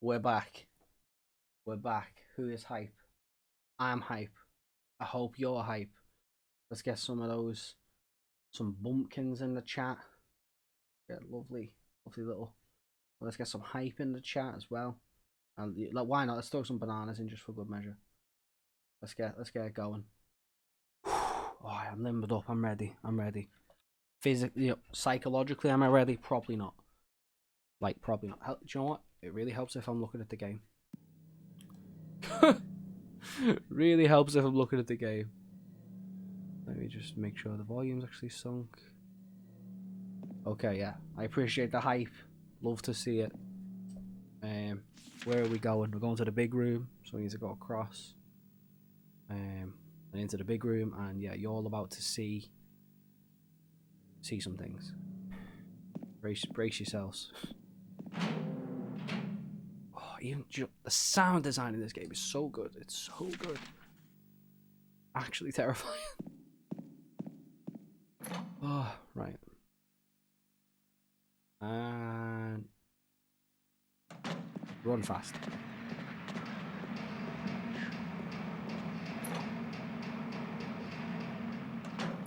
We're back. We're back. Who is hype? I'm hype. I hope you're hype. Let's get some bumpkins in the chat. Get lovely little. Let's get some hype in the chat as well. And like, why not? Let's throw some bananas in just for good measure. Let's get it going. Oh, I'm limbered up. I'm ready. Physically, psychologically, am I ready? Probably not. Probably not. Do you know what? It really helps if I'm looking at the game. Really helps if I'm looking at the game. Let me just make sure the volume's actually sunk. Okay, yeah. I appreciate the hype. Love to see it. Where are we going? We're going to the big room, so we need to go across. And into the big room, and yeah, you're all about to see some things. Brace yourselves. Oh, even the sound design in this game is so good. It's so good. Actually terrifying. Oh, right. And run fast.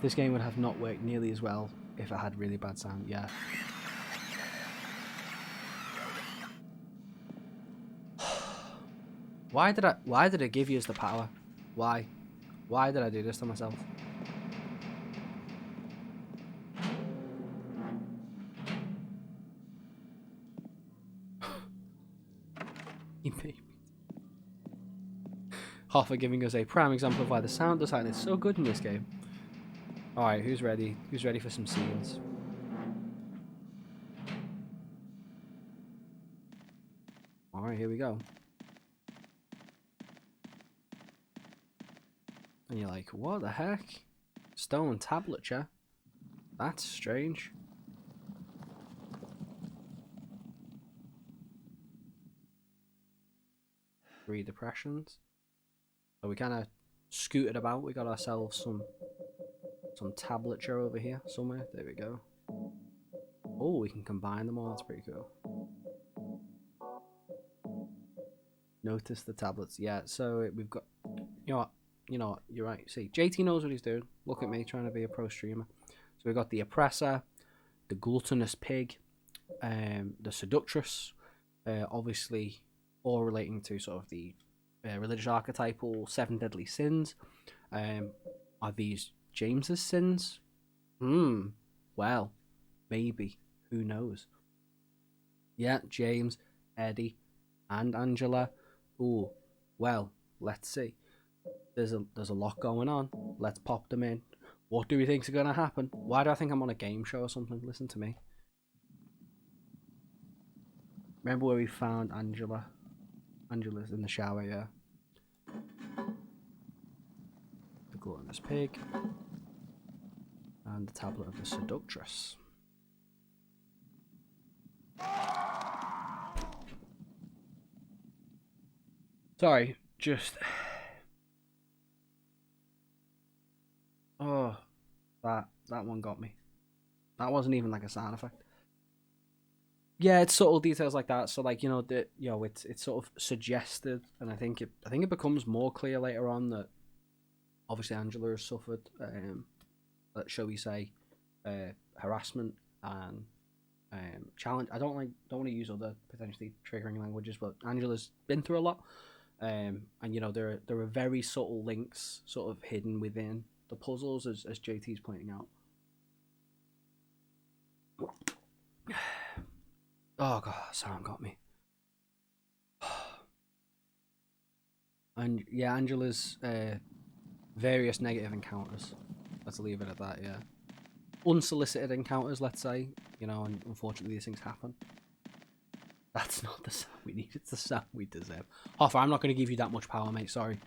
This game would have not worked nearly as well if it had really bad sound. Yeah. Why did it give you the power? Why did I do this to myself? You made me. Hoffa giving us a prime example of why the sound design is so good in this game. Alright, who's ready? Who's ready for some scenes? Alright, here we go. And you're like, what the heck? Stone tablature? That's strange. 3 depressions. So we kind of scooted about. We got ourselves some tablature over here somewhere. There we go. Oh, we can combine them all. That's pretty cool. Notice the tablets. Yeah, so we've got... You know what? You're right. See, JT knows what he's doing. Look at me trying to be a pro streamer. So we've got the oppressor, the gluttonous pig, the seductress, obviously all relating to sort of the religious archetypal 7 deadly sins. Are these James's sins? Well, maybe. Who knows? Yeah, James, Eddie, and Angela. Ooh, well, let's see. There's a lot going on. Let's pop them in. What do we think's going to happen? Why do I think I'm on a game show or something? Listen to me. Remember where we found Angela? Angela's in the shower, yeah. The gluttonous pig. And the tablet of the seductress. Sorry, just... Oh, that one got me. That wasn't even like a sound effect. Yeah, it's subtle details like that. So like, it's sort of suggested, and I think it becomes more clear later on that obviously Angela has suffered shall we say harassment and challenge. I don't want to use other potentially triggering languages, but Angela's been through a lot. And there are very subtle links sort of hidden within the puzzles, as JT's pointing out. Oh god, sound got me. And yeah, Angela's various negative encounters. Let's leave it at that. Yeah, unsolicited encounters, let's say. And unfortunately these things happen. That's not the sound we need. It's the sound we deserve. Hoffa, I'm not going to give you that much power, mate. Sorry.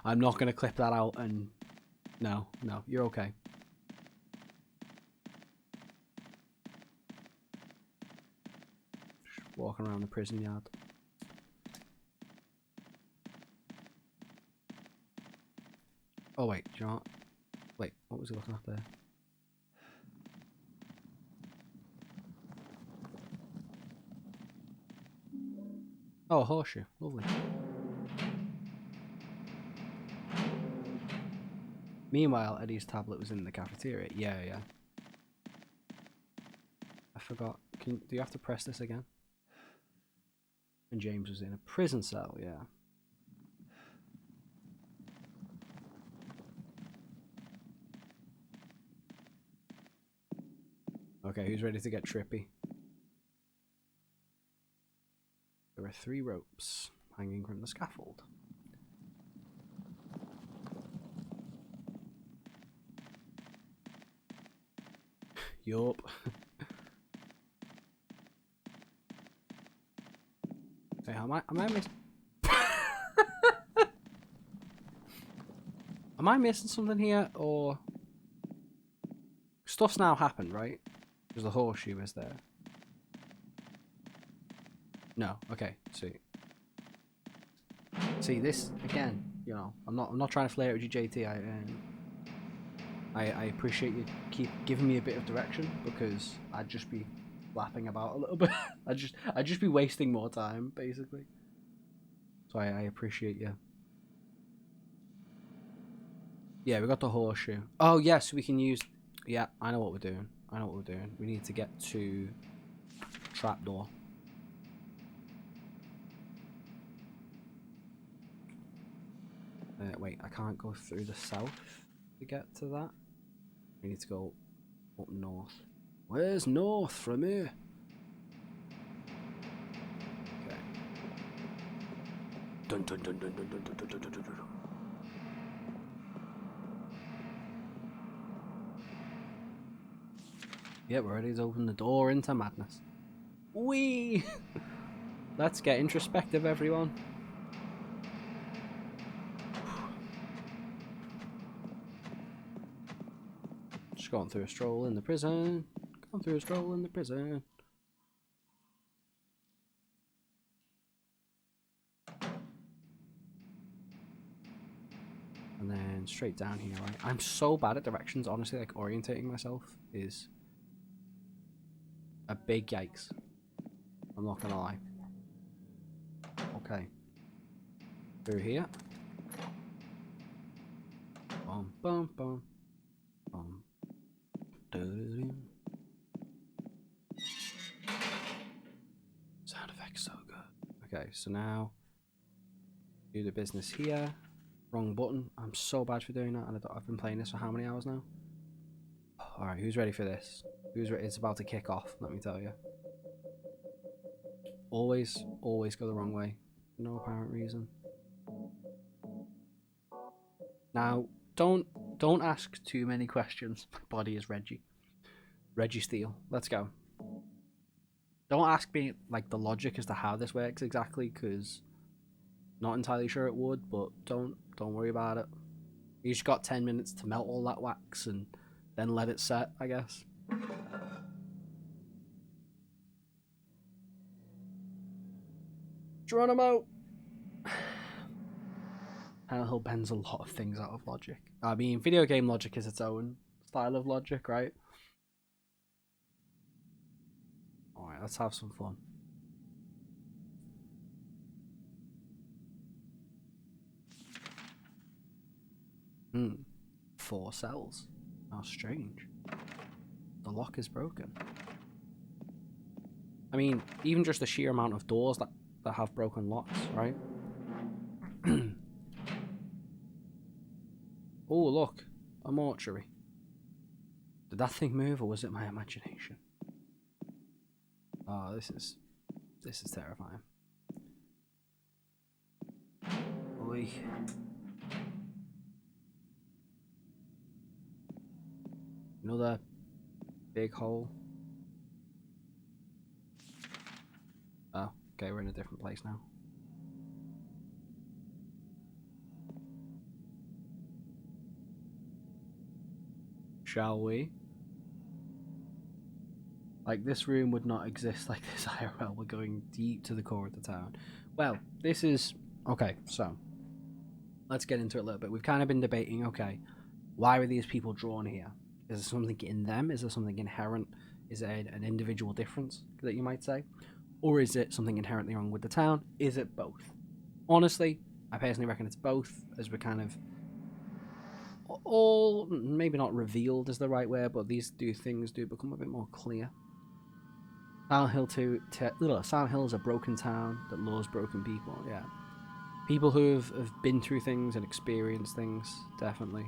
I'm not going to clip that out and... No, you're okay. Just walking around the prison yard. Oh, wait, do you know what? Wait, what was he looking at there? Oh, a horseshoe. Lovely. Meanwhile, Eddie's tablet was in the cafeteria. Yeah, yeah. I forgot. Do you have to press this again? And James was in a prison cell, yeah. Okay, who's ready to get trippy? There are 3 ropes hanging from the scaffold. Yup. Hey, am I missing? Am I missing something here, or stuff's now happened, right? Because the horseshoe is there. No. Okay. See this again. You know, I'm not trying to flare it with you, JT. I appreciate you keep giving me a bit of direction, because I'd just be flapping about a little bit. I'd just be wasting more time, basically. So I appreciate you. Yeah, we got the horseshoe. Oh yes, we can use. Yeah, I know what we're doing. We need to get to trapdoor. Wait, I can't go through the south to get to that. We need to go up north. Where's north from here? Okay. Dun dun dun dun dun dun dun dun dun dun dun. Yeah, we're ready to open the door into madness. Whee! Let's get introspective, everyone. Just going through a stroll in the prison. Going through a stroll in the prison. And then straight down here, right? I'm so bad at directions, honestly, like orientating myself is a big yikes. I'm not gonna lie. Okay. Through here. Bum bum bum. Bum. Sound effects so good. Okay, so now do the business here. Wrong button. I'm so bad for doing that, and I've been playing this for how many hours now? Alright, who's ready for this? It's about to kick off, let me tell you. Always go the wrong way. For no apparent reason. Now, don't ask too many questions. My body is Reggie. Reggie Steele. Let's go. Don't ask me like the logic as to how this works exactly, because not entirely sure it would, but don't worry about it. You just got 10 minutes to melt all that wax and then let it set, I guess. Geronimo! Silent Hill bends a lot of things out of logic. I mean, video game logic is its own style of logic, right? Alright, let's have some fun. Hmm. 4 cells. How strange. The lock is broken. I mean, even just the sheer amount of doors that have broken locks, right? Oh, look. A mortuary. Did that thing move, or was it my imagination? Oh, this is terrifying. Oi. Another big hole. Oh, okay, we're in a different place now. Shall we? Like, this room would not exist like this IRL. We're going deep to the core of the town. Well, this is... Okay, so... Let's get into it a little bit. We've kind of been debating, okay, why were these people drawn here? Is there something in them? Is there something inherent? Is there an individual difference that you might say? Or is it something inherently wrong with the town? Is it both? Honestly, I personally reckon it's both, as we're kind of all, maybe not revealed is the right word, but these things do become a bit more clear. Silent Hill Silent Hill is a broken town that lures broken people, yeah. People who have been through things and experienced things, definitely.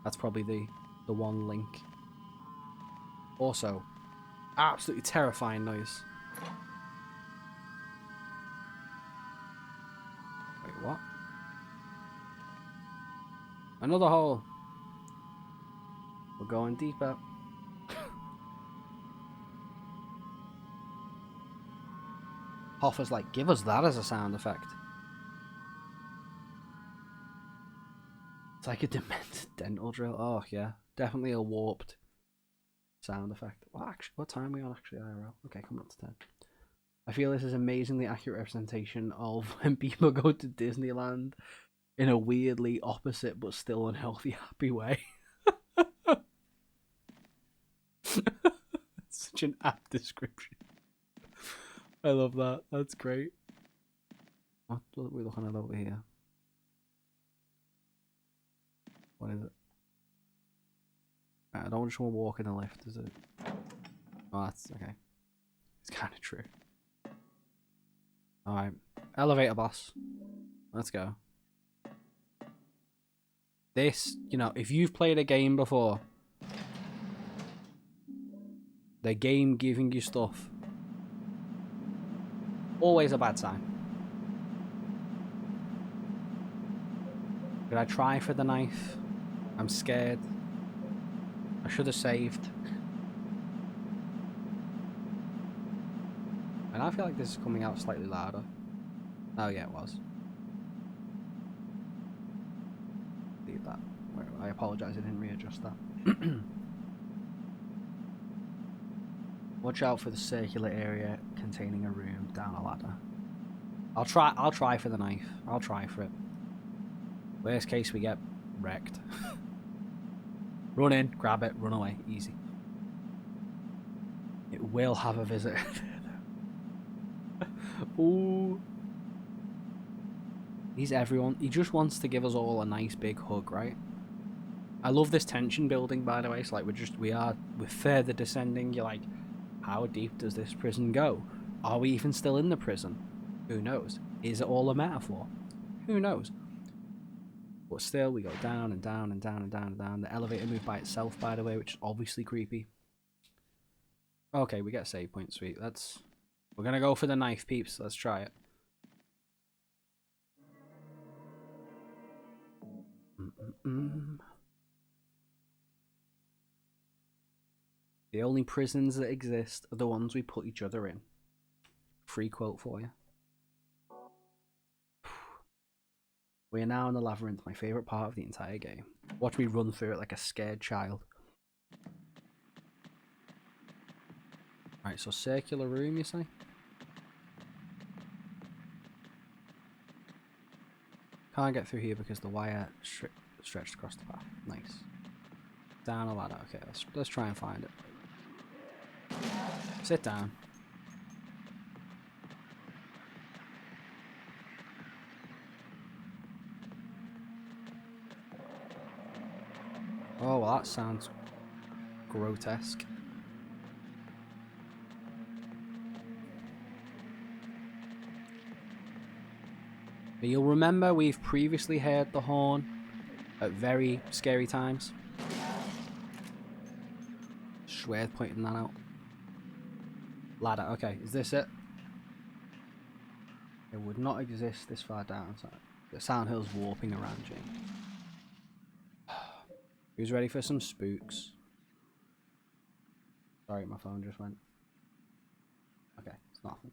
That's probably the one link. Also, absolutely terrifying noise. Wait, what? Another hole. We're going deeper. Hoffa's like, give us that as a sound effect. It's like a demented dental drill. Oh, yeah. Definitely a warped sound effect. Well, actually, what time are we on actually, IRL? Okay, coming up to 10. I feel this is amazingly accurate representation of when people go to Disneyland in a weirdly opposite but still unhealthy happy way. Such an apt description. I love that. That's great. What are we looking at over here? What is it? I don't just want to walk in the lift, is it? Oh, that's okay. It's kind of true. Alright. Elevator boss. Let's go. This, you know, if you've played a game before, the game giving you stuff, always a bad sign. Did I try for the knife? I'm scared. I should have saved. And I feel like this is coming out slightly louder. Oh yeah, it was. Leave that. I apologise, I didn't readjust that. Watch out for the circular area containing a room down a ladder. I'll try for the knife. I'll try for it. Worst case, we get wrecked. Run in, grab it, run away. Easy. It will have a visitor. Ooh. He's everyone. He just wants to give us all a nice big hug, right? I love this tension building, by the way. It's like we're further descending. You're like, how deep does this prison go? Are we even still in the prison? Who knows? Is it all a metaphor? Who knows? But still, we go down and down and down and down and down. The elevator moved by itself, by the way, which is obviously creepy. Okay, we get a save point. Sweet. We're gonna go for the knife, peeps. Let's try it. The only prisons that exist are the ones we put each other in. Free quote for you. We are now in the Labyrinth, my favourite part of the entire game. Watch me run through it like a scared child. Alright, so circular room, you say? Can't get through here because the wire stretched across the path. Nice. Down a ladder. Okay, let's try and find it. Sit down. Oh, well, that sounds grotesque. But you'll remember we've previously heard the horn at very scary times. Swear pointing that out. Ladder, okay, is this it? It would not exist this far down. So the Silent Hill's warping around you. Who's ready for some spooks? Sorry, my phone just went. Okay, it's nothing.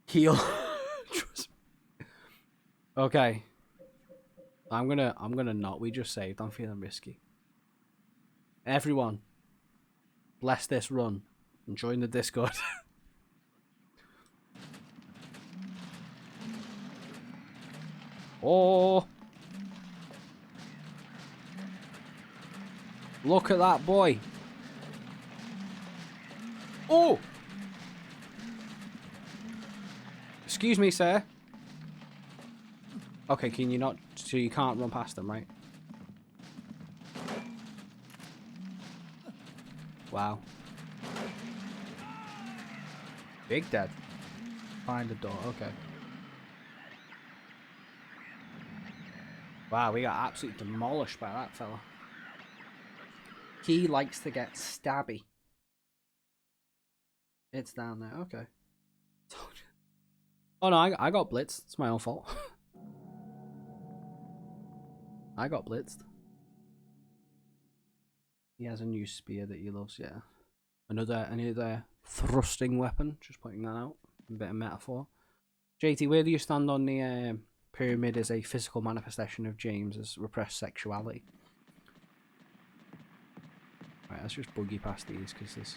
Heal. Okay. I'm gonna not. We just saved. I'm feeling risky. Everyone, bless this run and join the Discord. Oh. Look at that boy. Oh! Excuse me, sir. Okay, can you not... So you can't run past them, right? Wow. Big dead. Find the door, okay. Wow, we got absolutely demolished by that fella. He likes to get stabby. It's down there, okay. Oh no, I got blitzed. It's my own fault. I got blitzed. He has a new spear that he loves, yeah. Another thrusting weapon, just pointing that out. A bit of metaphor. JT, where do you stand on the pyramid as a physical manifestation of James's repressed sexuality? Right, let's just boogie past these because there's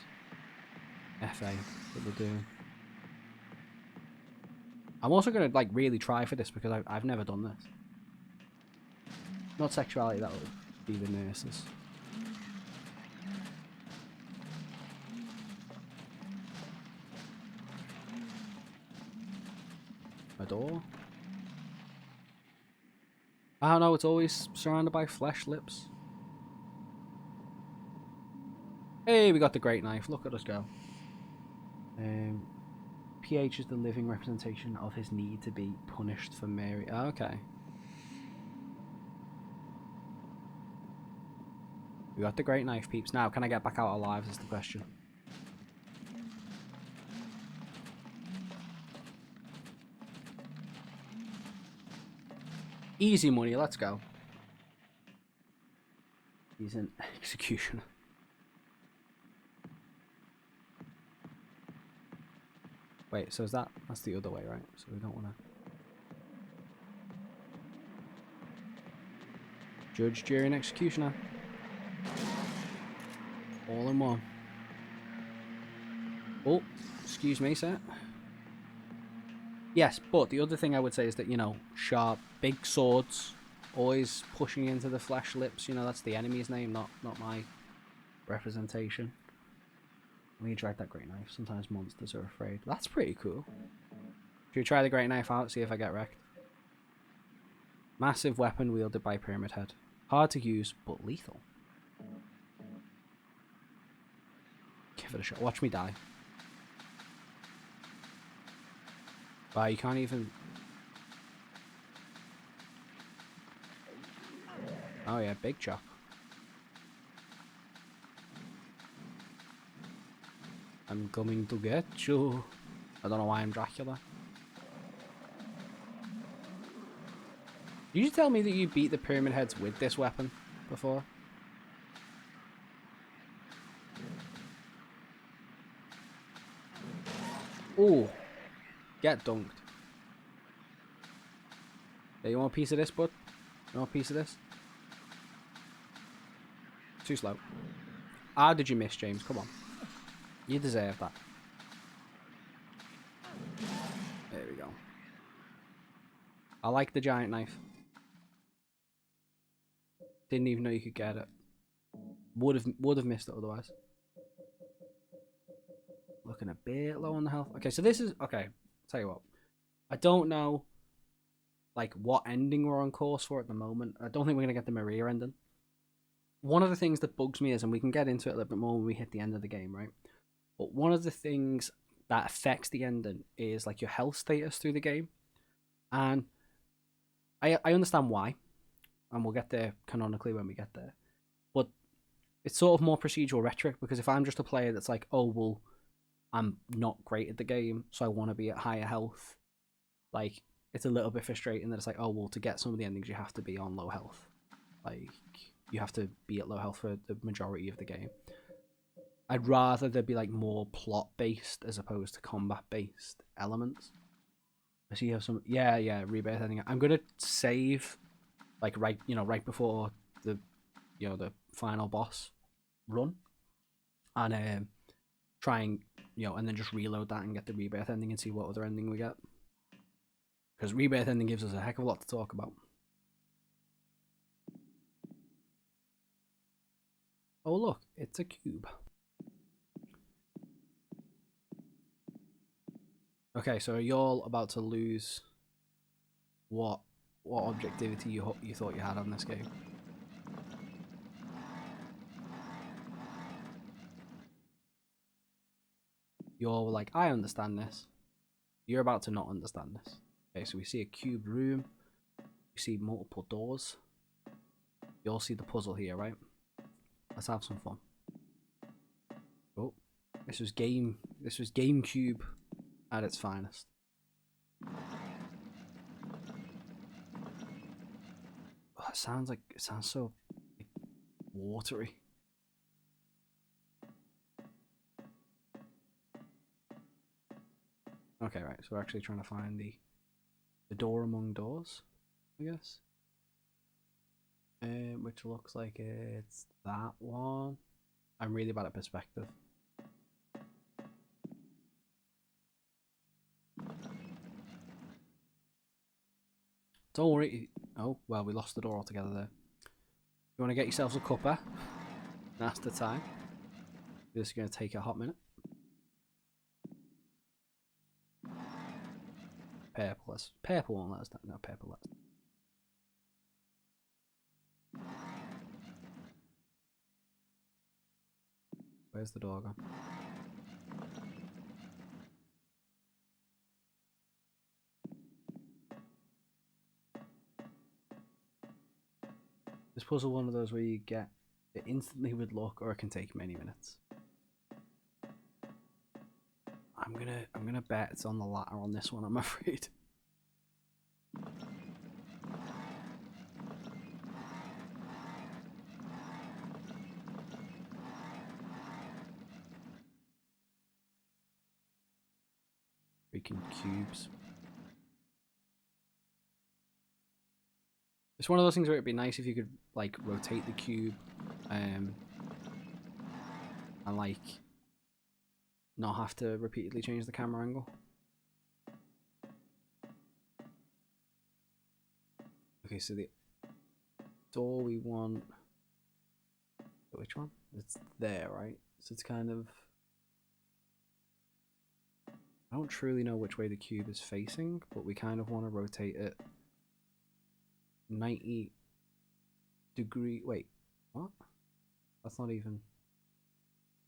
FA that we're doing. I'm also going to like really try for this because I've never done this. Not sexuality, that would be the nurses. A door? I don't know, it's always surrounded by flesh lips. Hey, we got the great knife. Look at us go. PH is the living representation of his need to be punished for Mary. Oh, okay. We got the great knife, peeps. Now, can I get back out alive is the question. Easy money, let's go. He's an executioner. Wait, so is that's the other way, right? So we don't want to... Judge, jury, and executioner. All in one. Oh, excuse me, sir. Yes, but the other thing I would say is that, you know, sharp, big swords, always pushing into the flesh lips, you know, that's the enemy's name, not my representation. When you drag that great knife, sometimes monsters are afraid. That's pretty cool. Should we try the great knife out, see if I get wrecked? Massive weapon wielded by Pyramid Head. Hard to use, but lethal. Give it a shot. Watch me die. Wow, you can't even... Oh yeah, big chop. I'm coming to get you. I don't know why I'm Dracula. Did you tell me that you beat the Pyramid Heads with this weapon before? Oh, get dunked. Yeah, you want a piece of this, bud? You want a piece of this? Too slow. How did you miss, James? Come on. You deserve that. There we go. I like the giant knife. Didn't even know you could get it. Would have missed it otherwise. Looking a bit low on the health. Okay, so this is... Okay, tell you what. I don't know, like, what ending we're on course for at the moment. I don't think we're going to get the Maria ending. One of the things that bugs me is, and we can get into it a little bit more when we hit the end of the game, right? But one of the things that affects the ending is, like, your health status through the game. And I understand why. And we'll get there canonically when we get there. But it's sort of more procedural rhetoric, because if I'm just a player that's like, oh, well, I'm not great at the game, so I want to be at higher health. Like, it's a little bit frustrating that it's like, oh, well, to get some of the endings, you have to be on low health. Like, you have to be at low health for the majority of the game. I'd rather there be, like, more plot-based as opposed to combat-based elements. I see you have some... Yeah, rebirth ending. I'm going to save, like, right before the, the final boss run. And try and, and then just reload that and get the rebirth ending and see what other ending we get. Because rebirth ending gives us a heck of a lot to talk about. Oh look, it's a cube. Okay, so you're all about to lose what objectivity you thought you had on this game. You're like, I understand this. You're about to not understand this. Okay, so we see a cubed room. We see multiple doors. You all see the puzzle here, right? Let's have some fun. Oh, this was GameCube at its finest. Oh, it sounds so like, watery. Okay, right. So we're actually trying to find the door among doors, I guess. Which looks like it's that one. I'm really bad at perspective. Don't worry. Oh, well, we lost the door altogether there. You want to get yourselves a cuppa? That's the time. This is going to take a hot minute. Purple won't let us down. No, purple lets. Where's the door gone? This puzzle one of those where you get it instantly with luck, or it can take many minutes. I'm gonna bet it's on the latter on this one, I'm afraid. Freaking cubes. It's one of those things where it'd be nice if you could like rotate the cube, and like not have to repeatedly change the camera angle. Okay, so the door we want. Which one? It's there, right? So it's kind of. I don't truly know which way the cube is facing, but we kind of want to rotate it 90 degree. Wait, what? That's not even.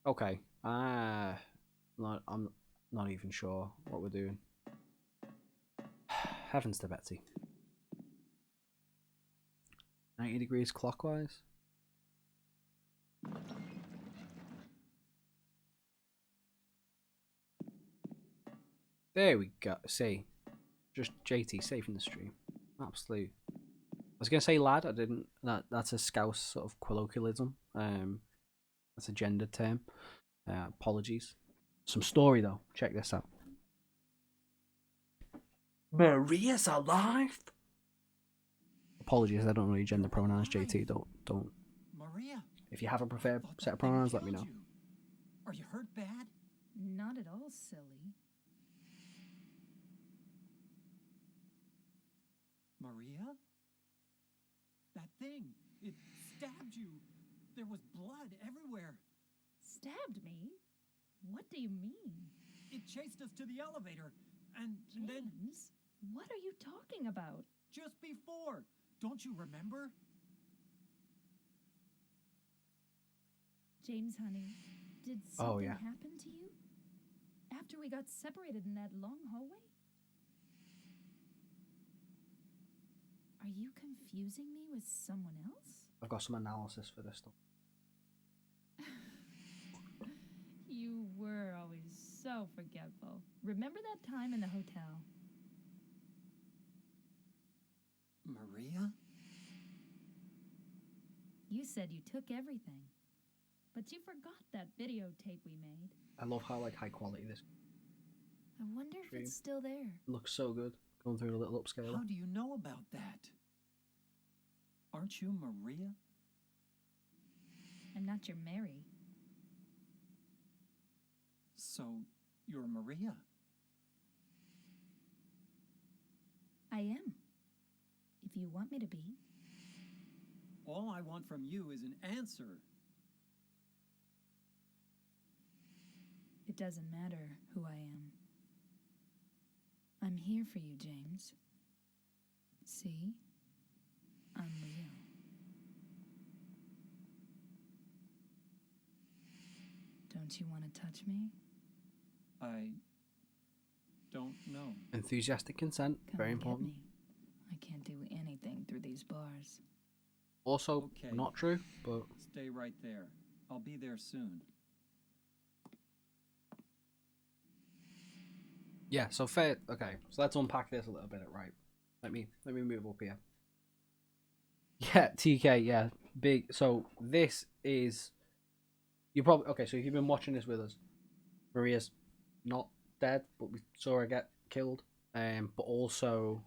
Okay. I'm not even sure what we're doing. Heavens to Betsy. 90 degrees clockwise. There we go. See, just JT saving the stream. Absolute. I was gonna say lad. I didn't. That's a Scouse sort of colloquialism. That's a gendered term. Apologies. Some story though. Check this out. Maria's alive. Apologies, I don't know your gender pronouns, JT. Don't. Maria. If you have a preferred set of pronouns, let me know. Are you hurt bad? Not at all, silly. Maria? That thing, it stabbed you. There was blood everywhere. Stabbed me? What do you mean? It chased us to the elevator, and then James, what are you talking about? just before. Don't you remember? James, honey, did something happen to you? After we got separated in that long hallway? Are you confusing me with someone else? I've got some analysis for this stuff. You were always so forgetful. Remember that time in the hotel? Maria? You said you took everything. But you forgot that videotape we made. I love how like high quality this. I wonder if it's still there. It looks so good. Going through a little upscaler. How do you know about that? Aren't you Maria? I'm not your Mary. So, you're Maria? I am. If you want me to be. All I want from you is an answer. It doesn't matter who I am. I'm here for you, James. See? I'm real. Don't you want to touch me? I don't know. Enthusiastic consent, Come very and get important. me. I can't do anything through these bars. Also, Okay. not true, but Stay right there. I'll be there soon. yeah. So fair. Okay, so let's unpack this a little bit. Right. Let me move up here. Yeah, TK. Yeah, big. So this is you probably okay. So if you've been watching this with us, Maria's not dead, but we saw her get killed. But also,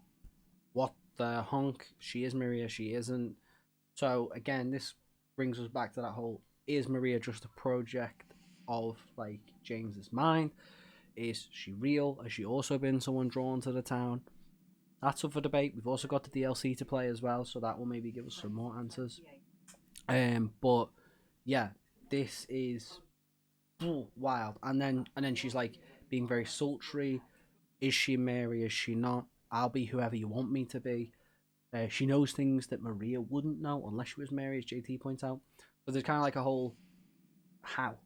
what the honk? She is Maria. She isn't. So again, this brings us back to that whole: is Maria just a project of like James's mind? Is she real? Has she also been someone drawn to the town? That's up for debate. We've also got the DLC to play as well, so that will maybe give us some more answers. But yeah, this is wild. And then she's like being very sultry. Is she Mary? Is she not? I'll be whoever you want me to be. She knows things that Maria wouldn't know unless she was Mary, as JT points out. So there's kind of like a whole how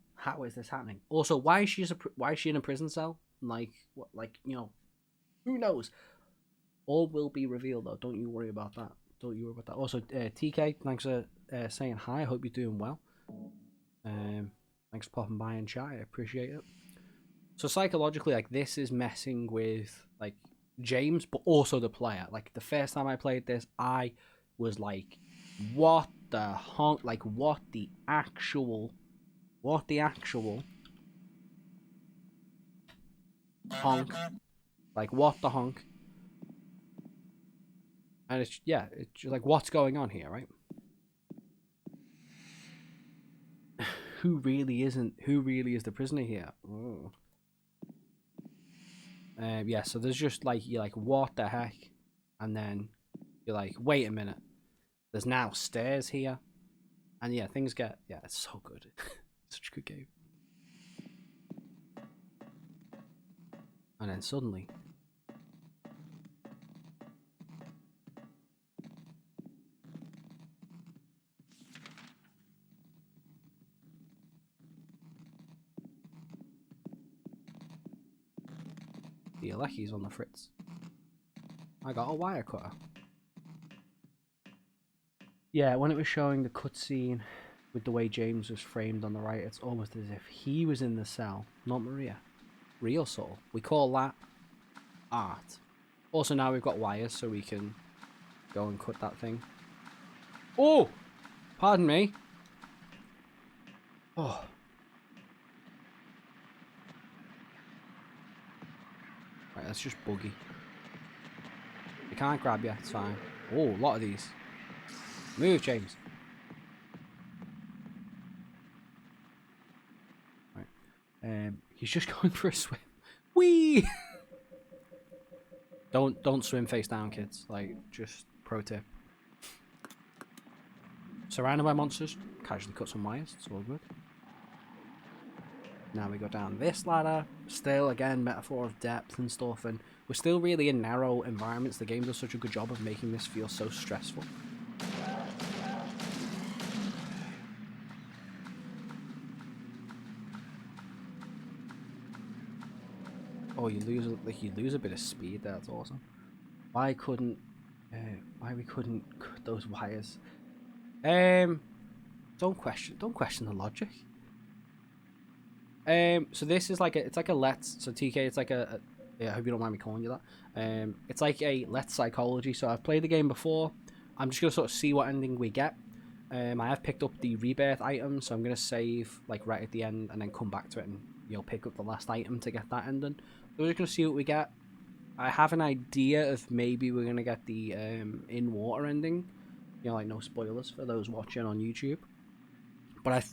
is this happening? Also, why is she in a prison cell? Like what? Like who knows? All will be revealed though. Don't you worry about that. Don't you worry about that. Also, TK, thanks for saying hi. I hope you're doing well. Thanks for popping by and chat. I appreciate it. So psychologically, like this is messing with like James, but also the player. Like the first time I played this, I was like, "What the honk? Like what the actual honk? Like what the honk?" And it's just like what's going on here, right? Who really isn't? Who really is the prisoner here? Oh. Yeah, so there's just like you're like, what the heck? And then you're like, wait a minute. There's now stairs here. And yeah, things get it's so good. Such a good game. And then suddenly the Aleki's on the fritz. I got a wire cutter. Yeah, when it was showing the cutscene with the way James was framed on the right, it's almost as if he was in the cell, not Maria. Real soul. We call that art. Also, now we've got wires, so we can go and cut that thing. Oh! Pardon me. Oh. Right, that's just buggy. They can't grab you, it's fine. Oh, a lot of these. Move, James. Right. He's just going for a swim. Whee! Don't swim face down, kids. Like, just pro tip. Surrounded by monsters. Casually cut some wires. It's all good. Now we go down this ladder. Still, again, metaphor of depth and stuff. And we're still really in narrow environments. The game does such a good job of making this feel so stressful. Oh, you lose a bit of speed there. That's awesome. Why we couldn't cut those wires? Don't question the logic. So this is like it's like a let's. So TK, it's like a yeah. I hope you don't mind me calling you that. It's like a let's psychology. So I've played the game before. I'm just gonna sort of see what ending we get. I have picked up the rebirth item, so I'm gonna save like right at the end and then come back to it and pick up the last item to get that ending. So we're just gonna see what we get. I have an idea of maybe we're gonna get the in water ending. Like no spoilers for those watching on YouTube. But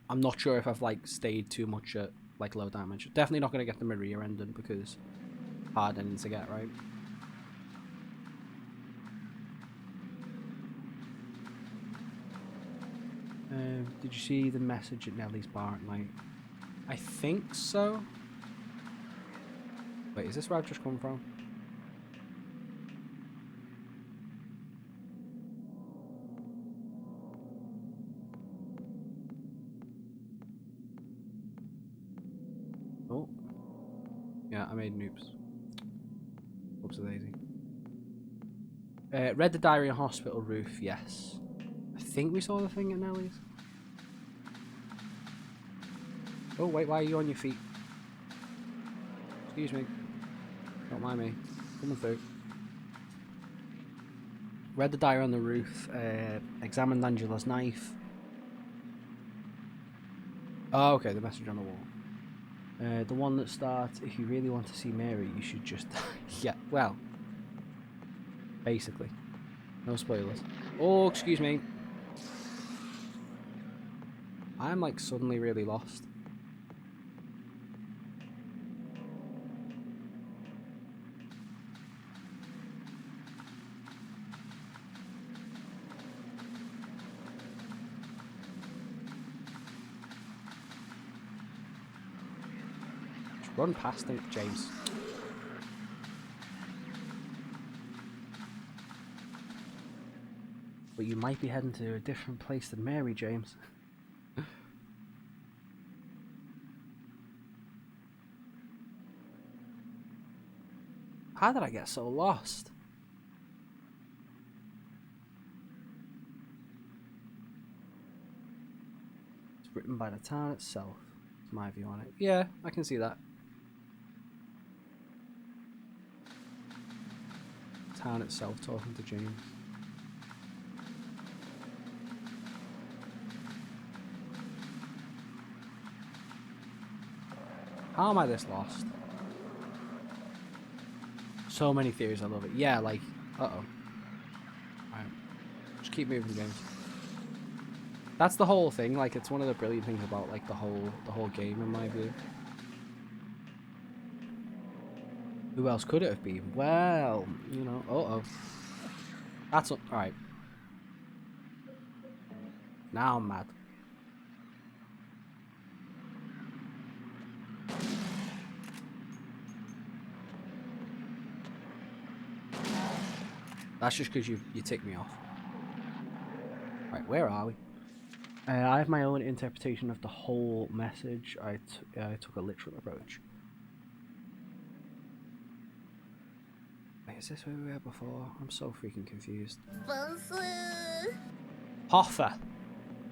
I'm not sure if I've like stayed too much at like low damage. Definitely not gonna get the Maria ending because hard ending to get, right? Did you see the message at Nellie's bar at night? I think so. Wait, is this where I've just come from? Yeah, I made noobs. Oops a daisy. Read the diary on hospital roof, yes. I think we saw the thing at Nellie's. Oh, wait, why are you on your feet? Excuse me. Don't mind me. Coming through. Read the diary on the roof. Examined Angela's knife. Oh, okay, the message on the wall. The one that starts, if you really want to see Mary, you should just... yeah, well. Basically. No spoilers. Oh, excuse me. I'm like suddenly really lost. Just run past him, James. But you might be heading to a different place than Mary, James. How did I get so lost? It's written by the town itself. It's my view on it. Yeah, I can see that. Town itself talking to James. How am I this lost? So many theories, I love it. Yeah, like, uh-oh. Alright. Just keep moving, James. That's the whole thing, like, it's one of the brilliant things about, like, the whole game, in my view. Who else could it have been? Well, you know, uh-oh. That's... alright. Now I'm mad. That's just because you ticked me off. Right, where are we? I have my own interpretation of the whole message. I took a literal approach. Wait, is this where we were before? I'm so freaking confused. Hoffa!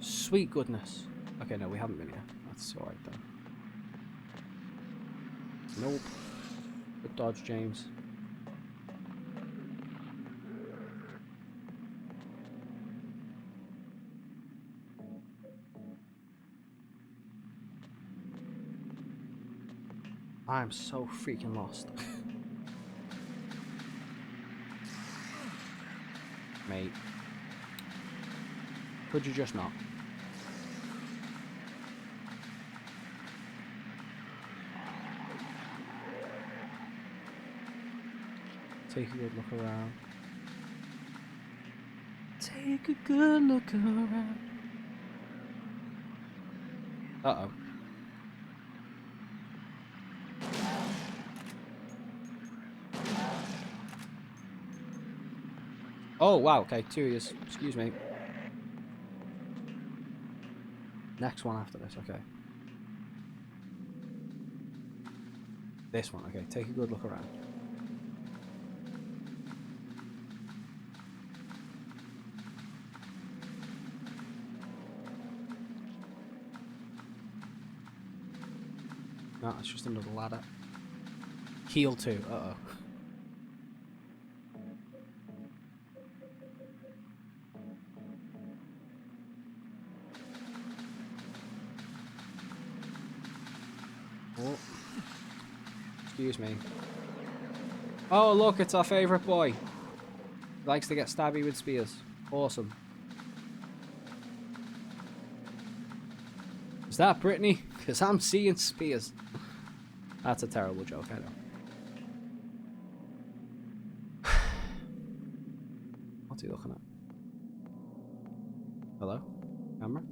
Sweet goodness. Okay, no, we haven't been here. That's alright then. Nope. Good dodge, James. I'm so freaking lost. Mate. Could you just not? Take a good look around. Take a good look around. Uh-oh. Oh, wow, okay, 2 years. Excuse me. Next one after this, okay. This one, okay, take a good look around. No, it's just another ladder. Heal 2, uh-oh. Oh. Excuse me. Oh, look, it's our favourite boy. He likes to get stabby with spears. Awesome. Is that Brittany? Because I'm seeing spears. That's a terrible joke, I know. What's he looking at? Hello? Camera?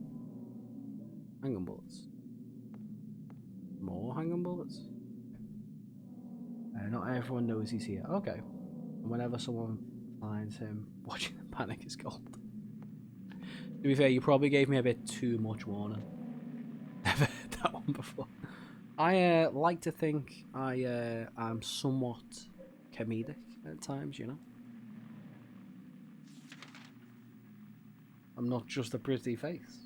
Handgun bullets. More handgun bullets? Not everyone knows he's here. Okay. And whenever someone finds him, watching them panic is gold. To be fair, you probably gave me a bit too much warning. Never heard that one before. I like to think I am somewhat comedic at times, you know. I'm not just a pretty face.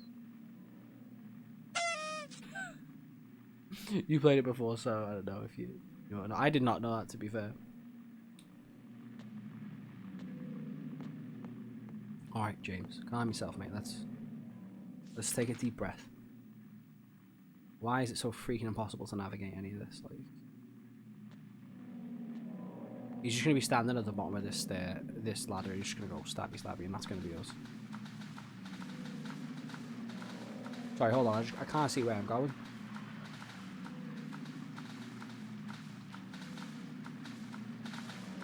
You played it before, so I don't know if you know. I did not know that, to be fair. All right, James, calm yourself, mate. Let's take a deep breath. Why is it so freaking impossible to navigate any of this? Like, he's just gonna be standing at the bottom of this ladder. He's just gonna go stabby stabby, and that's gonna be us. Sorry, hold on. I can't see where I'm going.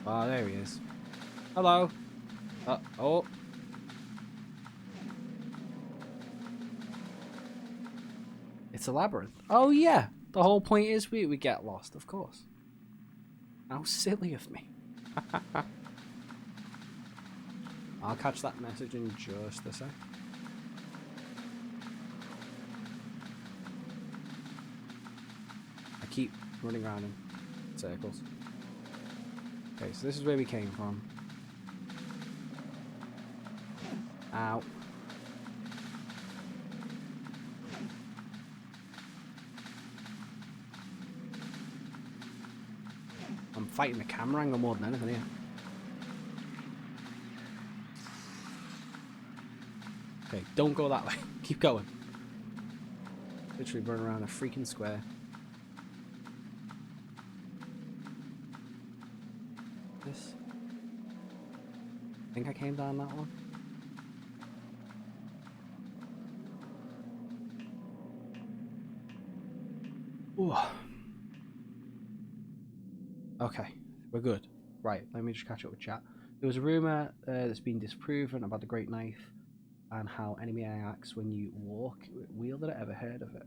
Oh, there he is. Hello. Oh. It's a labyrinth. Oh yeah. The whole point is we get lost, of course. How silly of me. I'll catch that message in just a sec. I keep running around in circles. Okay, so this is where we came from. Ow. I'm fighting the camera angle more than anything here. Okay, don't go that way. Keep going. Literally run around a freaking square. This. I think I came down that one. Ooh. Okay, we're good. Right, let me just catch up with chat. There was a rumour that's been disproven about the Great Knife and how enemy acts when you walk. Wielded it? Ever heard of it?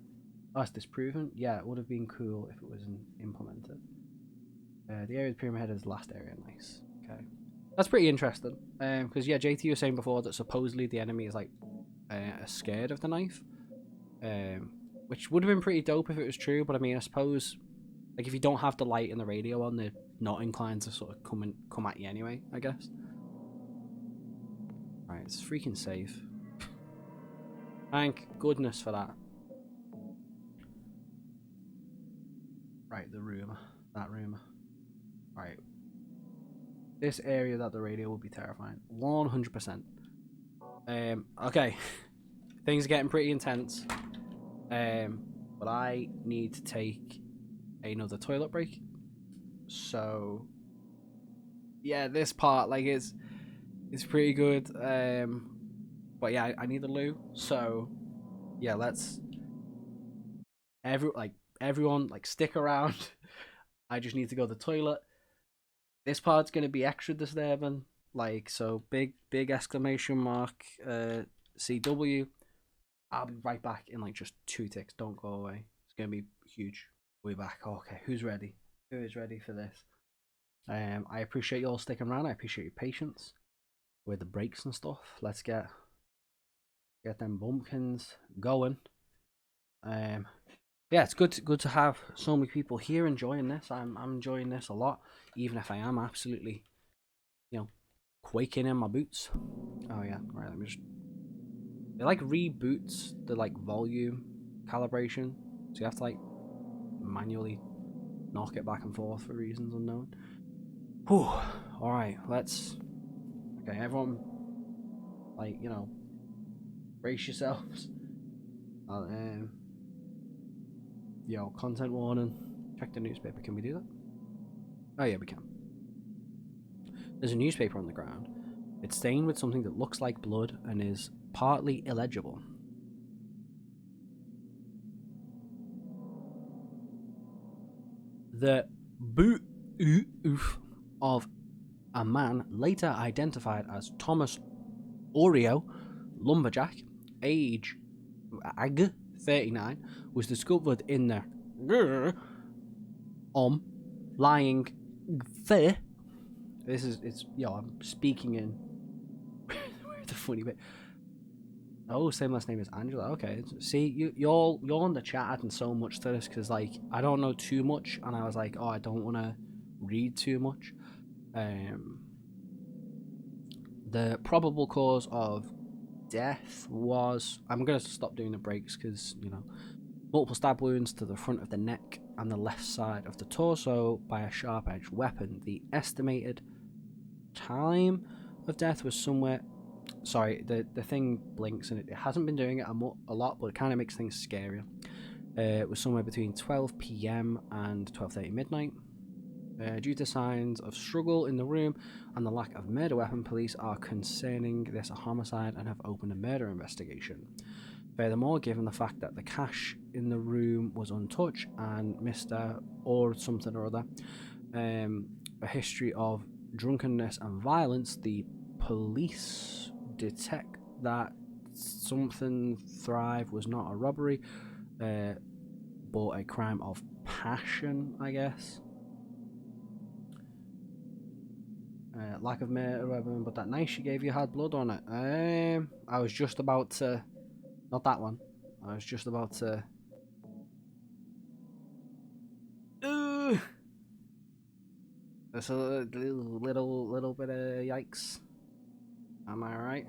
Oh, it's disproven? Yeah, it would have been cool if it was implemented. The area of the Pyramid Head is the last area. Nice. Okay. That's pretty interesting. Because, yeah, JT was saying before that supposedly the enemy is, like, scared of the knife. Which would have been pretty dope if it was true, but I mean, I suppose, like, if you don't have the light and the radio on, they're not inclined to sort of come at you anyway, I guess. Right, it's freaking safe. Thank goodness for that. Right, the room. That room. Right. This area that the radio will be terrifying. 100%. Okay. Things are getting pretty intense. But I need to take another toilet break. So yeah, this part, like, it's pretty good. But yeah, I need a loo. So yeah, let's everyone like stick around. I just need to go to the toilet. This part's gonna be extra disturbing. Like, so big exclamation mark CW. I'll be right back in like just 2 ticks. Don't go away. It's gonna be huge. We'll be back. Okay, who's ready? Who is ready for this? I appreciate you all sticking around. I appreciate your patience with the breaks and stuff. Let's get them bumpkins going. Yeah, it's good to have so many people here enjoying this. I'm enjoying this a lot, even if I am absolutely, quaking in my boots. Oh yeah, all right. Let me just. It like reboots the like volume calibration, so you have to like manually knock it back and forth for reasons unknown. Whew. All right, let's. Okay, everyone, like, brace yourselves. Content warning. Check the newspaper. Can we do that? Oh yeah, we can. There's a newspaper on the ground. It's stained with something that looks like blood and is partly illegible. The boot of a man later identified as Thomas Oreo, lumberjack, age 39, was discovered in the lying fair. I'm speaking in the funny bit. Oh, same last name as Angela. Okay. See, you're on the chat adding so much to this because like I don't know too much, and I was like, oh, I don't want to read too much. The probable cause of death was, I'm gonna stop doing the breaks because multiple stab wounds to the front of the neck and the left side of the torso by a sharp-edged weapon. The estimated time of death was somewhere. Sorry, the thing blinks and it hasn't been doing it a lot, but it kind of makes things scarier. It was somewhere between 12 p.m. and 12:30 midnight. Due to signs of struggle in the room and the lack of murder weapon, police are concerning this a homicide and have opened a murder investigation. Furthermore, given the fact that the cash in the room was untouched and Mr. or something or other, a history of drunkenness and violence, the police detect that something Thrive was not a robbery, but a crime of passion, I guess. Lack of murder weapon, but that knife she gave you had blood on it. I was just about to... Not that one. I was just about to... That's a little bit of yikes. Am I right?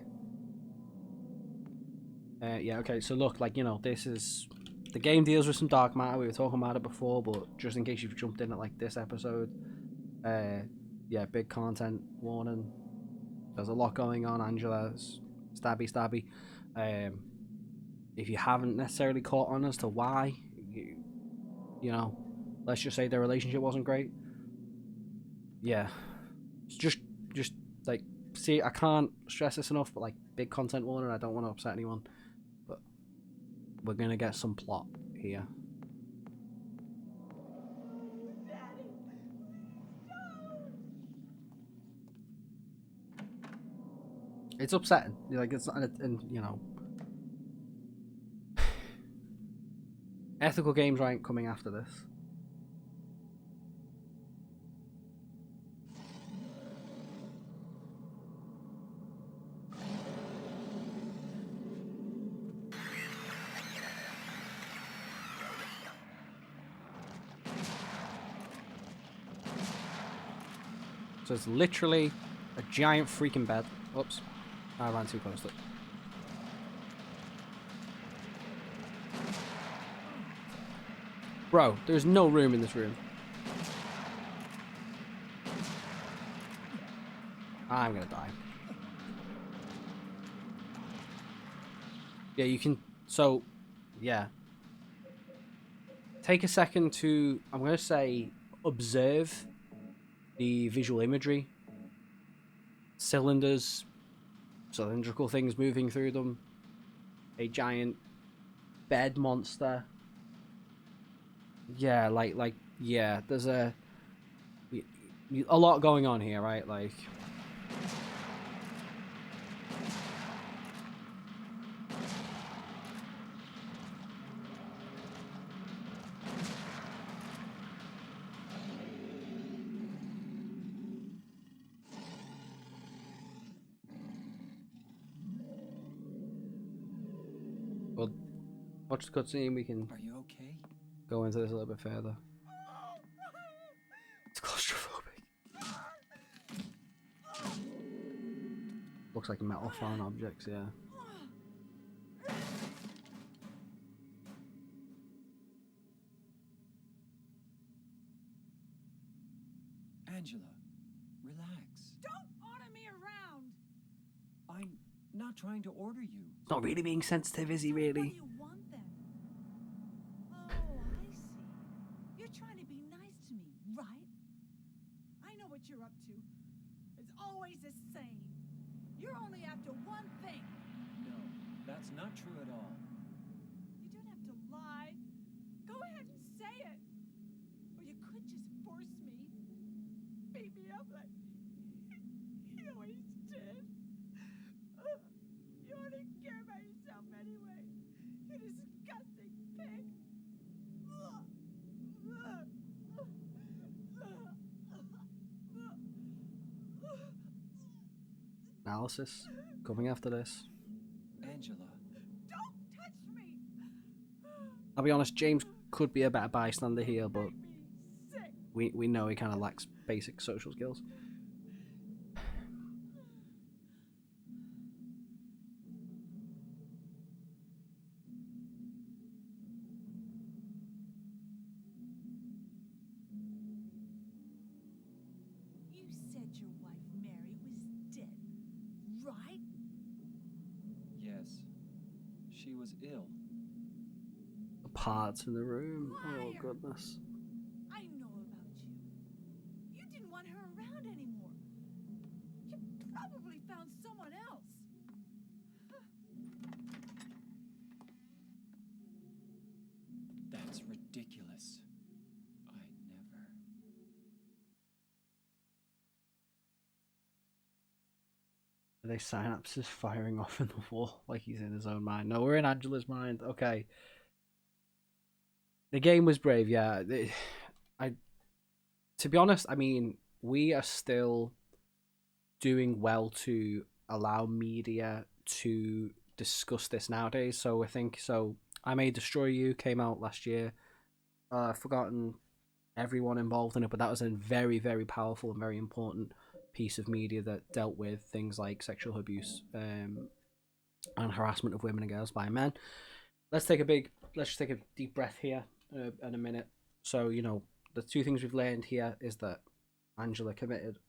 Yeah, okay, so look, like, this is... The game deals with some dark matter. We were talking about it before, but just in case you've jumped in at, like, this episode, yeah, big content warning. There's a lot going on, Angela's stabby. If you haven't necessarily caught on as to why, let's just say their relationship wasn't great. Yeah, just like, see, I can't stress this enough, but like, big content warning. I don't want to upset anyone, but we're gonna get some plot here. It's upsetting. Like, it's not, and ethical games aren't coming after this. So it's literally a giant freaking bed. Oops, I ran too close to it. Bro, there's no room in this room. I'm gonna die. Yeah, you can... So, yeah. Take a second to, I'm gonna say, observe the visual imagery. Cylinders, cylindrical things moving through them. A giant bed monster. Yeah, like, yeah, there's a lot going on here, right? Like, well, watch the cutscene. We can Are you okay? go into this a little bit further. It's claustrophobic. Looks like metal foreign objects, yeah. Angela, relax. Don't order me around! I'm not trying to order you. It's not really being sensitive, is he, So what do really? you want then? Oh, I see. You're trying to be nice to me, right? I know what you're up to. It's always the same. You're only after one thing. No, that's not true at all. You don't have to lie. Go ahead and say it. Or you could just force me. Beat me up like you always did. You only care about yourself anyway. You disgusting pig. Analysis coming after this. Angela, I'll be honest, James could be a better bystander here, but Make me sick. we know he kind of lacks basic social skills. You said your wife Mary was dead, right? Yes. She was ill. The parts in the room. Oh Liar. goodness. I know about you. You didn't want her around anymore. You probably found someone else. That's ridiculous. I never. Are they synapses firing off in the wall like he's in his own mind? No, we're in Angela's mind. Okay. The game was brave, yeah. To be honest, I mean, we are still doing well to allow media to discuss this nowadays. So I think so. I May Destroy You came out last year. I've forgotten everyone involved in it, but that was a very, very powerful and very important piece of media that dealt with things like sexual abuse and harassment of women and girls by men. Let's just take a deep breath here in a minute. So, you know, the two things we've learned here is that Angela committed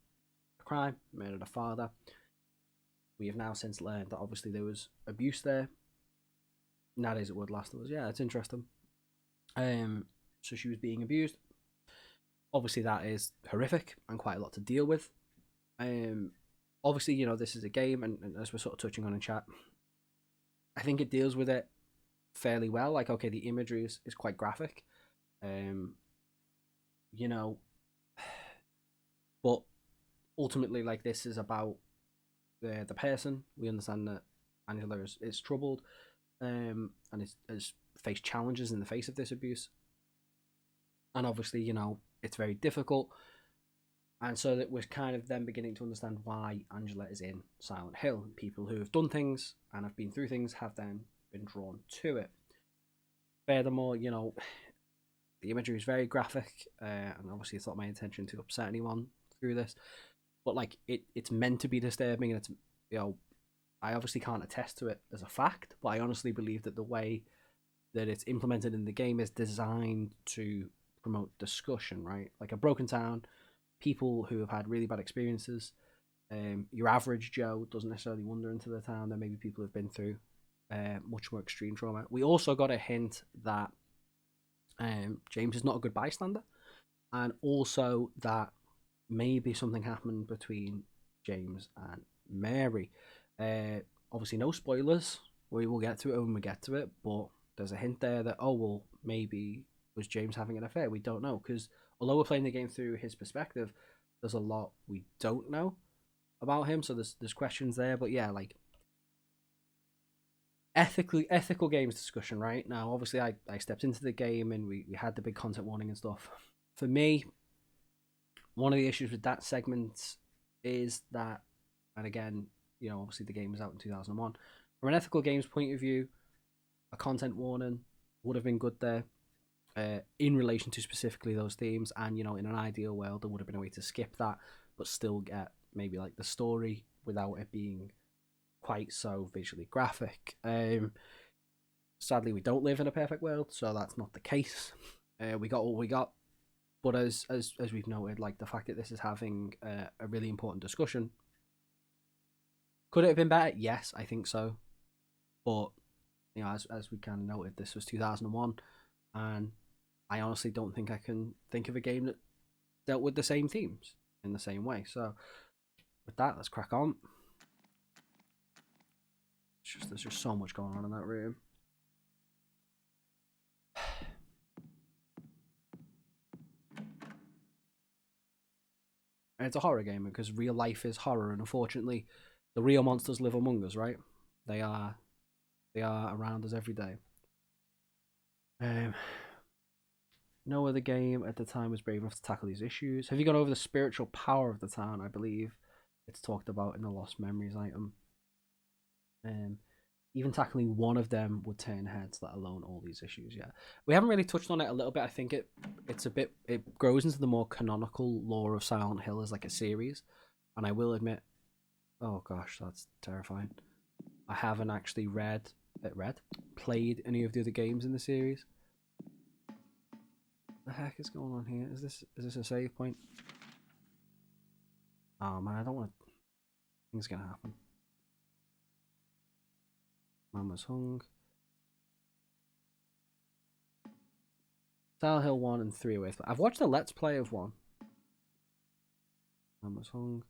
a crime, murdered her father. We have now since learned that obviously there was abuse there. Nowadays it would last of us. Yeah, it's interesting. So she was being abused. Obviously that is horrific and quite a lot to deal with. Obviously, you know, this is a game, and as we're sort of touching on in chat, I think it deals with it fairly well. Like, okay, the imagery is quite graphic. You know, but ultimately, like, this is about the person. We understand that Angela is troubled, and has faced challenges in the face of this abuse, and obviously, you know, it's very difficult. And so that we're kind of then beginning to understand why Angela is in Silent Hill. People who have done things and have been through things have then been drawn to it. Furthermore, you know, the imagery is very graphic, and obviously it's not my intention to upset anyone through this, but like it's meant to be disturbing, and it's, you know, I obviously can't attest to it as a fact, but I honestly believe that the way that it's implemented in the game is designed to promote discussion, right? Like a broken town, people who have had really bad experiences. Your average Joe doesn't necessarily wander into the town. There may be people who've been through much more extreme trauma. We also got a hint that James is not a good bystander, and also that maybe something happened between James and Mary. Obviously, no spoilers. We will get to it when we get to it, but there's a hint there that, oh, well, maybe was James having an affair? We don't know, because although we're playing the game through his perspective, there's a lot we don't know about him, so there's questions there. But yeah, like, ethical games discussion right now. Obviously, I stepped into the game and we had the big content warning and stuff. For me, one of the issues with that segment is that, and again, you know, obviously the game was out in 2001. From an ethical games point of view, a content warning would have been good there, in relation to specifically those themes. And, you know, in an ideal world, there would have been a way to skip that, but still get maybe like the story without it being quite so visually graphic. Sadly, we don't live in a perfect world, so that's not the case. We got what we got. But as we've noted, like, the fact that this is having a really important discussion, could it have been better? Yes, I think so. But, you know, as we kind of noted, this was 2001, and I honestly don't think I can think of a game that dealt with the same themes in the same way. So with that, let's crack on. There's just so much going on in that room. And it's a horror game because real life is horror, and unfortunately, the real monsters live among us, right? They are around us every day. No other game at the time was brave enough to tackle these issues. Have you gone over the spiritual power of the town? I believe it's talked about in the Lost Memories item. even tackling one of them would turn heads, let alone all these issues. Yeah, we haven't really touched on it a little bit. I think it grows into the more canonical lore of Silent Hill as like a series, and I will admit, oh gosh, that's terrifying. I haven't actually played any of the other games in the series. What the heck is going on here? Is this a save point? Oh man, I don't want to. Things gonna happen. Man was hung. Silent Hill 1 and 3 away. I've watched a Let's Play of 1. Man was hung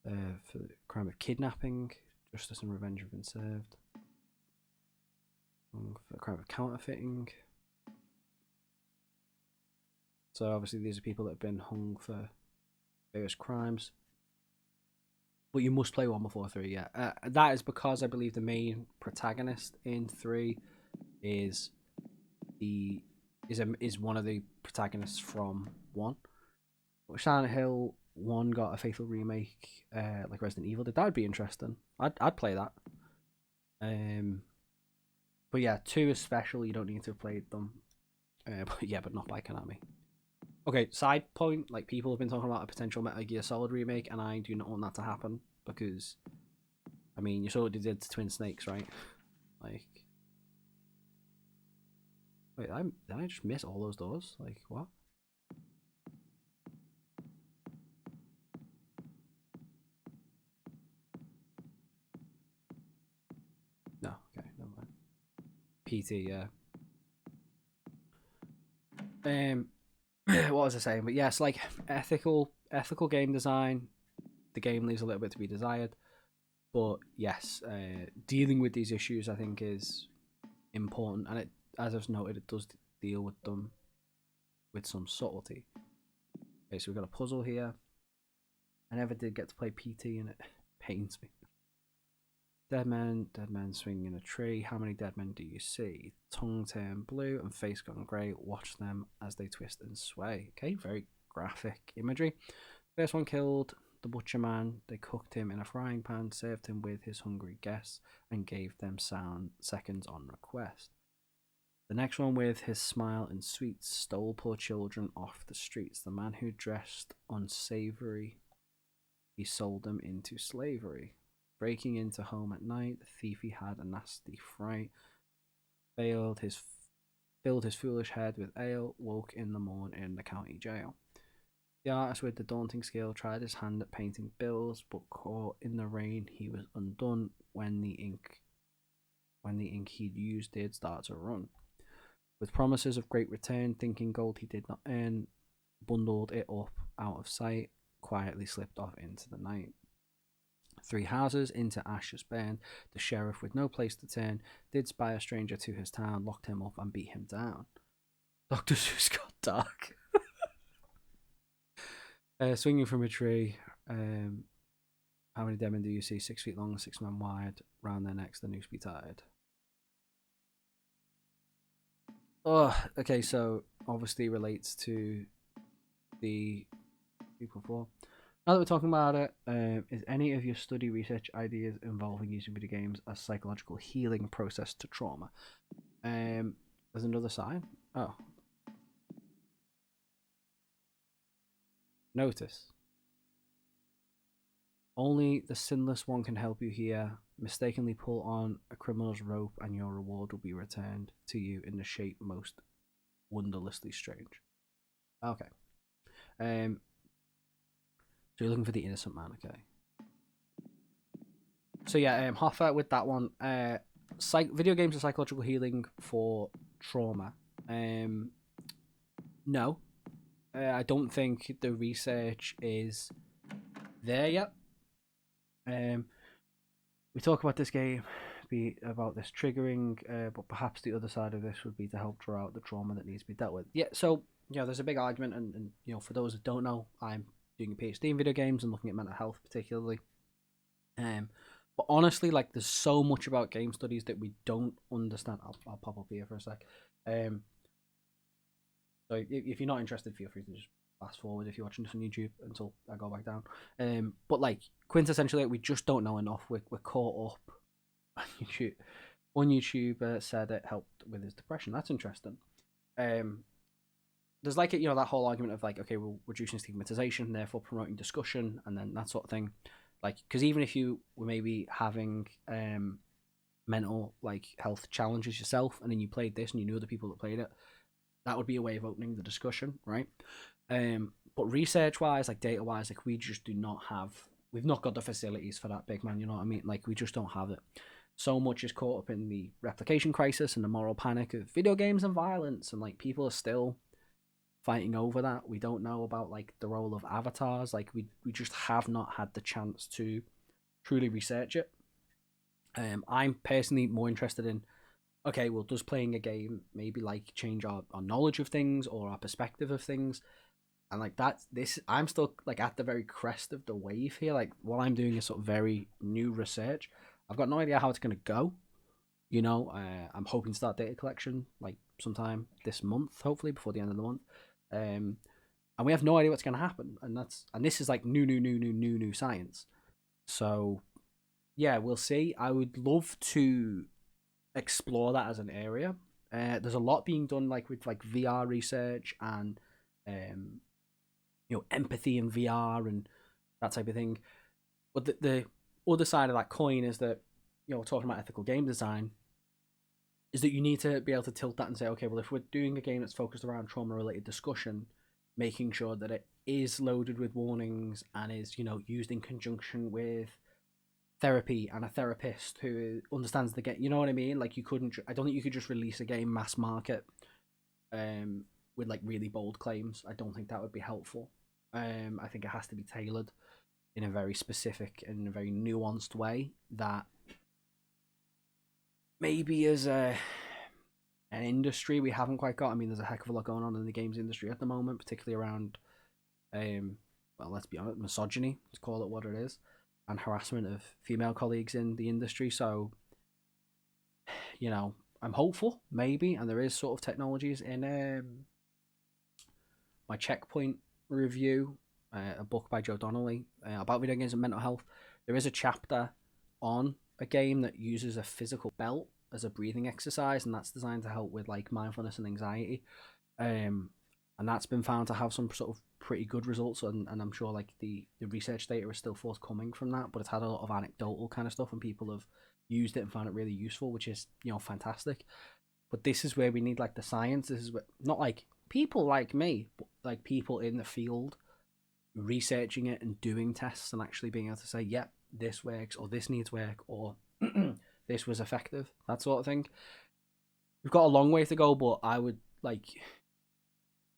for the crime of kidnapping. Justice and revenge have been served. Hung for the crime of counterfeiting. So obviously these are people that have been hung for various crimes. But you must play 1 before 3, yeah. That is because I believe the main protagonist in 3 is one of the protagonists from 1. Silent Hill 1 got a faithful remake, like Resident Evil did. That would be interesting. I'd play that. But yeah, 2 is special. You don't need to have played them. But not by Konami. Okay, side point, like people have been talking about a potential Metal Gear Solid remake, and I do not want that to happen because, I mean, you saw what they did to Twin Snakes, right? Like, wait, did I just miss all those doors? Like, what? No, okay, never mind. PT, yeah. What was I saying? But yes, like ethical game design. The game leaves a little bit to be desired, but yes, dealing with these issues I think is important, and it, as I've noted, it does deal with them with some subtlety. Okay, so we've got a puzzle here. I never did get to play PT, and it pains me. Dead men swinging in a tree. How many dead men do you see? Tongue turned blue and face gone grey. Watch them as they twist and sway. Okay, very graphic imagery. First one killed the butcher man. They cooked him in a frying pan, served him with his hungry guests, and gave them seconds on request. The next one, with his smile and sweets, stole poor children off the streets. The man who dressed unsavory, he sold them into slavery. Breaking into home at night, the thief he had a nasty fright. Filled his foolish head with ale, woke in the morn in the county jail. The artist with the daunting skill tried his hand at painting bills, but caught in the rain, he was undone when the ink he'd used did start to run. With promises of great return, thinking gold he did not earn, bundled it up out of sight, quietly slipped off into the night. 3 houses into ashes burned. The sheriff, with no place to turn, did spy a stranger to his town, locked him up and beat him down. Dr. Seuss got dark. Swinging from a tree. How many dead men do you see? 6 feet long, 6 men wide. Round their necks, the noose be tied. Oh, okay, so obviously relates to the people before. Now that we're talking about it, is any of your study research ideas involving using video games as psychological healing process to trauma? There's another sign. Oh. Notice. Only the sinless one can help you here. Mistakenly pull on a criminal's rope and your reward will be returned to you in the shape most wonderlessly strange. Okay. So you're looking for the innocent man, okay. So yeah, Hoffa with that one. Video games are psychological healing for trauma. No. I don't think the research is there yet. We talk about this game, about this triggering, but perhaps the other side of this would be to help draw out the trauma that needs to be dealt with. Yeah, so there's a big argument, and for those that don't know, I'm doing a PhD in video games and looking at mental health particularly. But honestly, like, there's so much about game studies that we don't understand. I'll pop up here for a sec. So if you're not interested, feel free to just fast forward if you're watching this on YouTube until I go back down. But like, quintessentially, we just don't know enough. We're caught up on YouTube. One YouTuber said it helped with his depression. That's interesting. There's like that whole argument of like, okay, we're reducing stigmatization, therefore promoting discussion, and then that sort of thing. Like, because even if you were maybe having mental like health challenges yourself, and then you played this and you knew other people that played it, that would be a way of opening the discussion, right? But research wise, like data wise, like we've not got the facilities for that, big man. You know what I mean? Like we just don't have it. So much is caught up in the replication crisis and the moral panic of video games and violence, and like people are still fighting over that. We don't know about like the role of avatars. Like we just have not had the chance to truly research it. I'm personally more interested in, okay, well, does playing a game maybe like change our knowledge of things or our perspective of things? And like I'm still like at the very crest of the wave here. Like what I'm doing is sort of very new research. I've got no idea how it's going to go. I'm hoping to start data collection like sometime this month, hopefully before the end of the month. And we have no idea what's going to happen. And this is like new science. So yeah, we'll see. I would love to explore that as an area. There's a lot being done like with like VR research and empathy in VR and that type of thing. But the other side of that coin is that talking about ethical game design is that you need to be able to tilt that and say, okay, well, if we're doing a game that's focused around trauma related discussion, making sure that it is loaded with warnings and is used in conjunction with therapy and a therapist who understands the game. You know what I mean? Like I don't think you could just release a game mass market with like really bold claims. I don't think that would be helpful. I think it has to be tailored in a very specific and a very nuanced way that maybe as an industry we haven't quite got. I mean, there's a heck of a lot going on in the games industry at the moment, particularly around well, let's be honest, misogyny, to call it what it is, and harassment of female colleagues in the industry. So, I'm hopeful, maybe, and there is sort of technologies in my Checkpoint review, a book by Joe Donnelly about video games and mental health. There is a chapter on a game that uses a physical belt as a breathing exercise, and that's designed to help with like mindfulness and anxiety. And that's been found to have some sort of pretty good results, and I'm sure like the research data is still forthcoming from that, but it's had a lot of anecdotal kind of stuff and people have used it and found it really useful, which is fantastic. But this is where we need like the science. This is where, not like people like me, but like people in the field researching it and doing tests and actually being able to say, yep, this works or this needs work or this was effective, that sort of thing. We've got a long way to go, but I would like,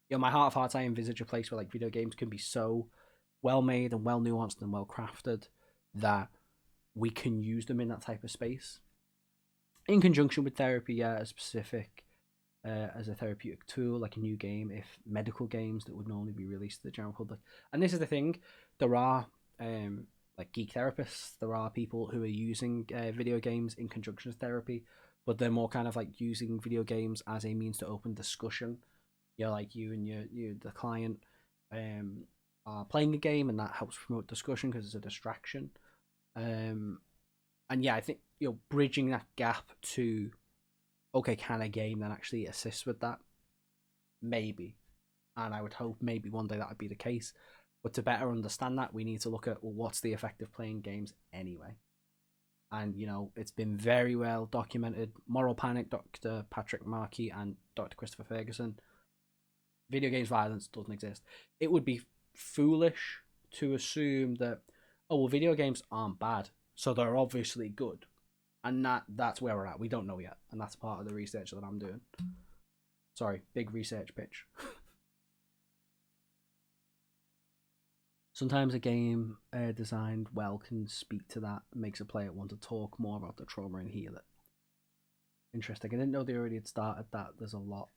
my heart of hearts, I envisage a place where like video games can be so well made and well nuanced and well crafted that we can use them in that type of space in conjunction with therapy, as specific as a therapeutic tool, like a new game, if medical games that would normally be released to the general public. And this is the thing, there are like geek therapists, there are people who are using video games in conjunction with therapy, but they're more kind of like using video games as a means to open discussion. Like you and the client are playing a game, and that helps promote discussion because it's a distraction. And yeah, I think bridging that gap to, okay, can a game then actually assist with that? Maybe, and I would hope maybe one day that would be the case. But to better understand that, we need to look at, well, what's the effect of playing games anyway? And it's been very well documented. Moral Panic, Dr. Patrick Markey and Dr. Christopher Ferguson. Video games violence doesn't exist. It would be foolish to assume that, oh, well, video games aren't bad, so they're obviously good. And that's where we're at. We don't know yet. And that's part of the research that I'm doing. Sorry, big research pitch. Sometimes a game designed well can speak to that, makes a player want to talk more about the trauma and heal it. Interesting. I didn't know they already had started that. There's a lot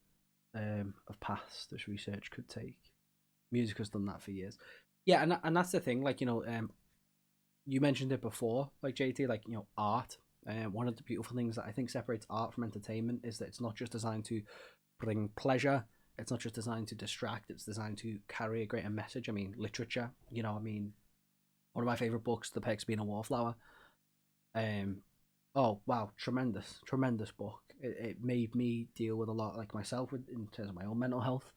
of paths this research could take. Music has done that for years. Yeah, and that's the thing. Like, you mentioned it before, like JT, like, art. One of the beautiful things that I think separates art from entertainment is that it's not just designed to bring pleasure. It's not just designed to distract. It's designed to carry a greater message. I mean, literature. One of my favorite books, The Perks of Being a Wallflower. Oh wow, tremendous book. It made me deal with a lot, like myself, with in terms of my own mental health,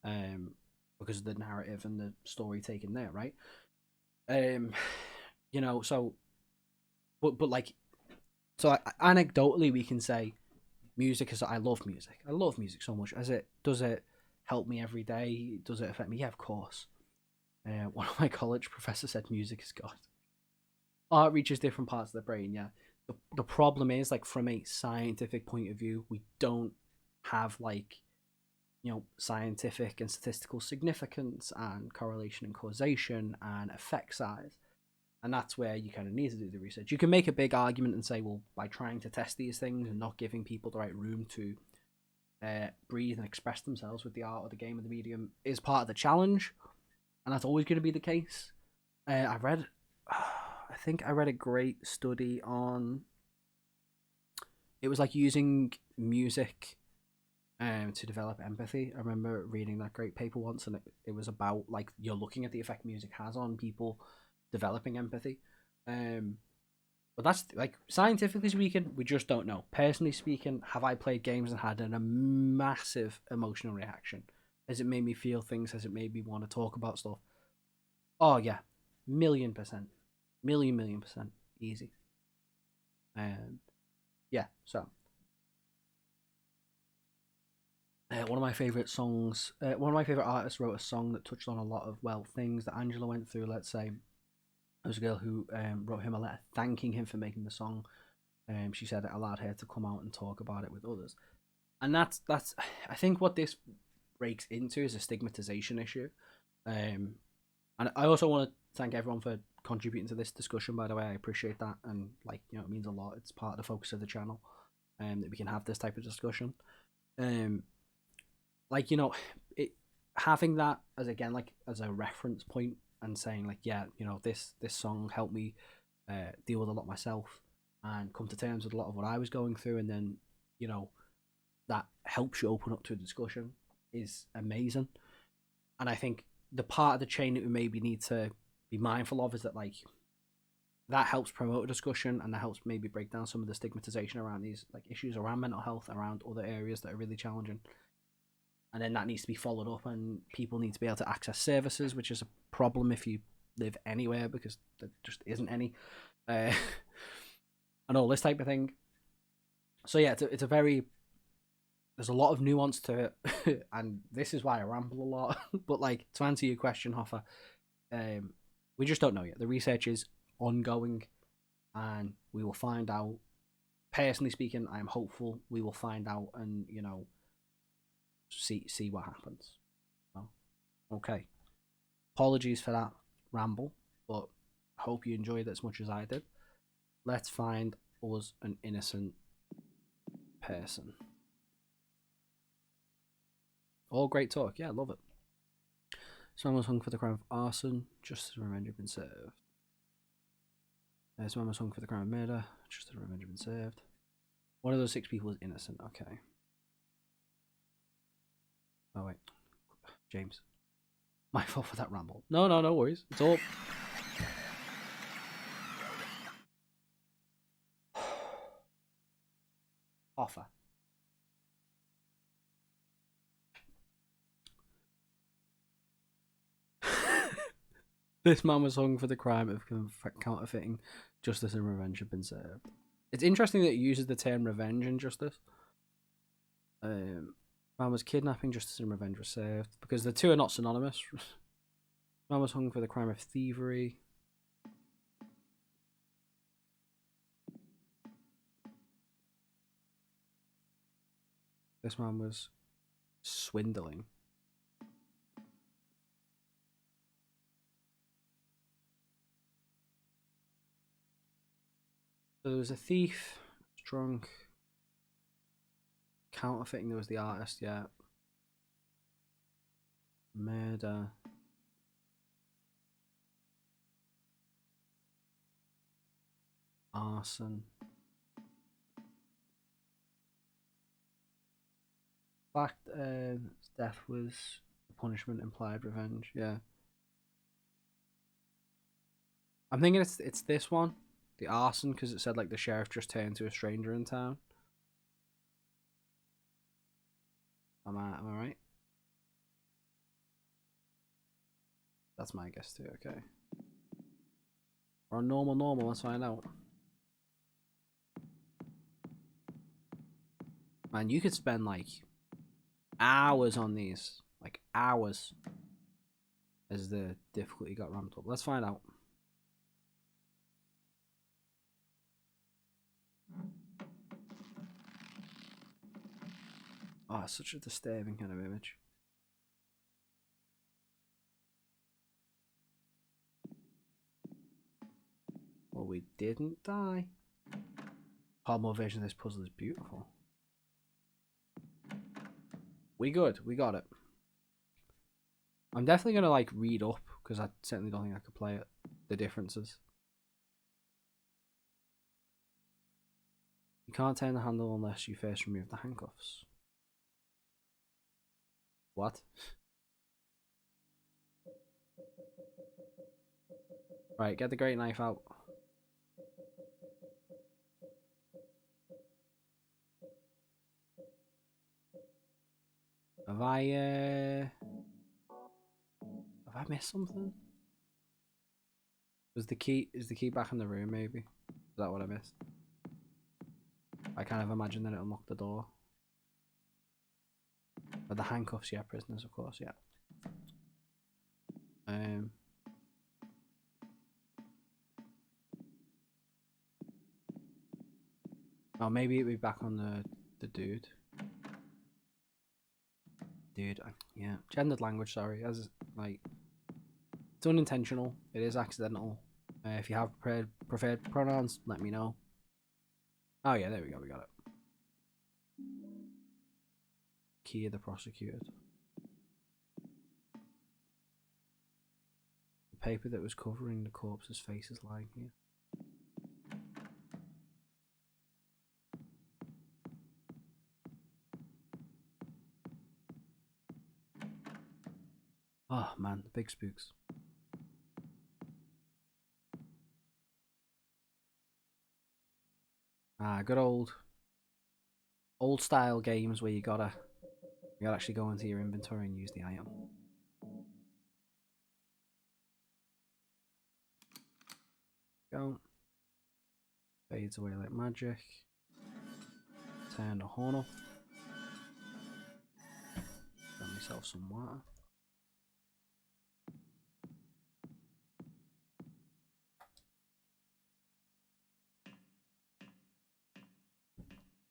um, because of the narrative and the story taken there, right? Um, so but like, so anecdotally we can say music is. I love music. I love music so much. As it does it help me every day? Does it affect me? Yeah, of course. One of my college professors said music is God. Art reaches different parts of the brain. Yeah. The problem is, like, from a scientific point of view, we don't have, like, scientific and statistical significance and correlation and causation and effect size. And that's where you kind of need to do the research. You can make a big argument and say, well, by trying to test these things and not giving people the right room to breathe and express themselves with the art or the game or the medium is part of the challenge, and that's always going to be the case. I read, I think I read a great study on. It was like using music to develop empathy. I remember reading that great paper once, and it was about, like, you're looking at the effect music has on people developing empathy. Um, but that's, like, scientifically speaking, we just don't know. Personally speaking, have I played games and had a massive emotional reaction? Has it made me feel things? Has it made me want to talk about stuff? Oh yeah, 1,000,000%, million percent, easy. Yeah. So one of my favorite songs, one of my favorite artists wrote a song that touched on a lot of, well, things that Angela went through. Let's say there was a girl who wrote him a letter thanking him for making the song. She said it allowed her to come out and talk about it with others, and that's I think what this breaks into is a stigmatization issue. And I also want to thank everyone for contributing to this discussion. By the way, I appreciate that, and, like, it means a lot. It's part of the focus of the channel, that we can have this type of discussion. Um, like, it having that as, again, like, as a reference point, and saying, like, yeah, this song helped me deal with a lot myself and come to terms with a lot of what I was going through, and then you know that helps you open up to a discussion is amazing. And I think the part of the chain that we maybe need to be mindful of is that, like, that helps promote a discussion, and that helps maybe break down some of the stigmatization around these, like, issues around mental health, around other areas that are really challenging. And then that needs to be followed up, and people need to be able to access services, which is a problem if you live anywhere, because there just isn't any, and all this type of thing. So yeah, it's a very, there's a lot of nuance to it, and this is why I ramble a lot. But, like, to answer your question, Hoffa, we just don't know yet. The research is ongoing, and we will find out. Personally speaking, I am hopeful we will find out, and see what happens. So, okay. Apologies for that ramble, but I hope you enjoyed it as much as I did. Let's find us an innocent person. All great talk. Yeah, I love it. Someone was hung for the crime of arson. Justice and revenge have been served. Someone was hung for the crime of murder. Justice and revenge have been served. One of those 6 people is innocent. Okay. Oh, wait. James. My fault for that ramble. No worries. It's all... Offer. This man was hung for the crime of counterfeiting. Justice and revenge have been served. It's interesting that it uses the term revenge and justice. Man was kidnapping, justice and revenge were served, because the two are not synonymous. Man was hung for the crime of thievery. This man was swindling. So there was a thief, drunk, counterfeiting. There was the artist, yeah. Murder. Arson. Fact, death was the punishment, implied revenge. Yeah. I'm thinking it's this one, the arson because it said like the sheriff just turned to a stranger in town. Am I right? That's my guess too. Okay. We're on normal. Let's find out. Man, you could spend like hours on these, like hours, as the difficulty got ramped up. Let's find out. Oh, it's such a disturbing kind of image. Well, we didn't die. Hormone version of this puzzle is beautiful. We good. We got it. I'm definitely gonna like read up because I certainly don't think I could play it. The differences. You can't turn the handle unless you first remove the handcuffs. What? Right, get the great knife out. Have I missed something? Is the key back in the room maybe? Is that what I missed? I kind of imagine that it unlocked the door. But the handcuffs, yeah, prisoners of course, yeah. Oh, maybe it'd be back on the dude. Yeah, gendered language. Sorry, as like it's unintentional. It is accidental. If you have preferred pronouns, let me know. Oh yeah, there we go. We got it. Key of the prosecuted. The paper that was covering the corpse's face is lying here. Oh man, the big spooks. Good old style games where you gotta actually go into your inventory and use the item. Go. Fades away like magic. Turn the horn off. Got myself some water.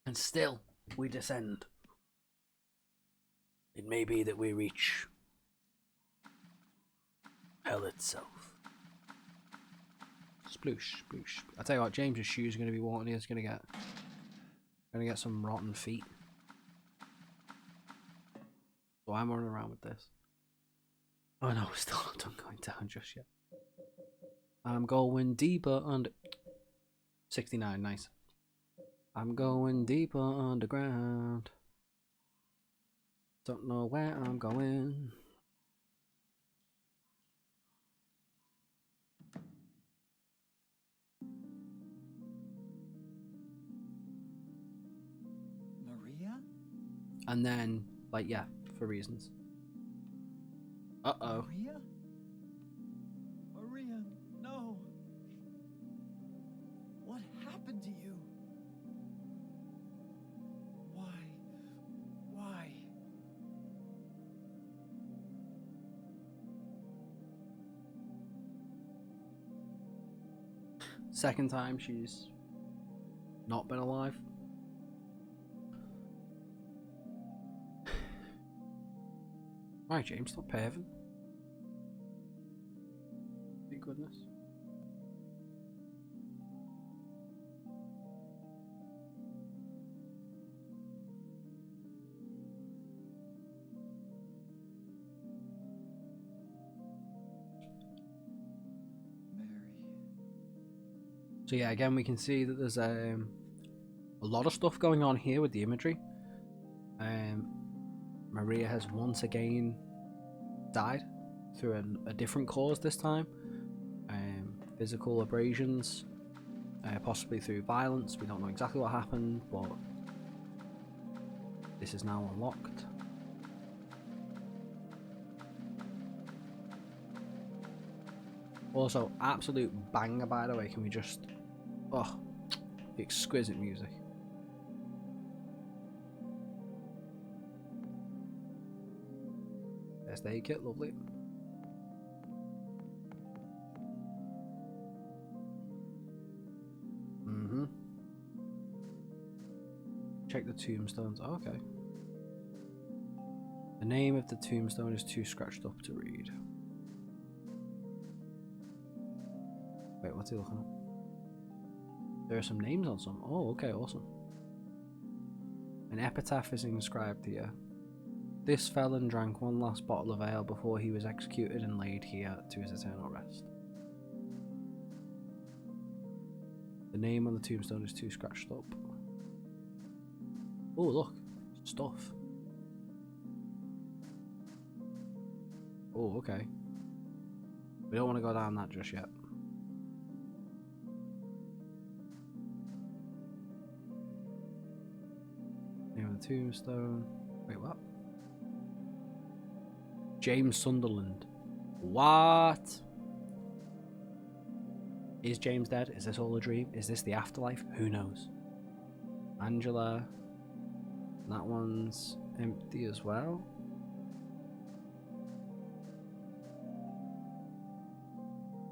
And still, we descend. It may be that we reach hell itself. Sploosh, sploosh. I tell you what, James's shoes are going to be walking here. He's going to get some rotten feet. So I'm running around with this. Oh no, we're still not done going down just yet. I'm going deeper under 69, nice. I'm going deeper underground. Don't know where I'm going. Maria? And then, like, yeah, for reasons. Uh-oh. Maria? Maria, no. What happened to you? Why? Second time she's not been alive. Right, James, stop perving. Thank goodness. So yeah, again we can see that there's a lot of stuff going on here with the imagery. Maria has once again died through a different cause this time. Physical abrasions, possibly through violence. We don't know exactly what happened, but this is now unlocked. Also, absolute banger, by the way. Can we just... Oh, exquisite music. There's the kit, lovely. Check the tombstones. Oh, okay. The name of the tombstone is too scratched up to read. Wait, what's he looking at? There are some names on some. Oh, okay, awesome. An epitaph is inscribed here. This felon drank one last bottle of ale before he was executed and laid here to his eternal rest. The name on the tombstone is too scratched up. Oh, look. Stuff. Oh, okay. We don't want to go down that just yet. Name of the tombstone. Wait, what? James Sunderland. What? Is James dead? Is this all a dream? Is this the afterlife? Who knows? Angela. That one's empty as well.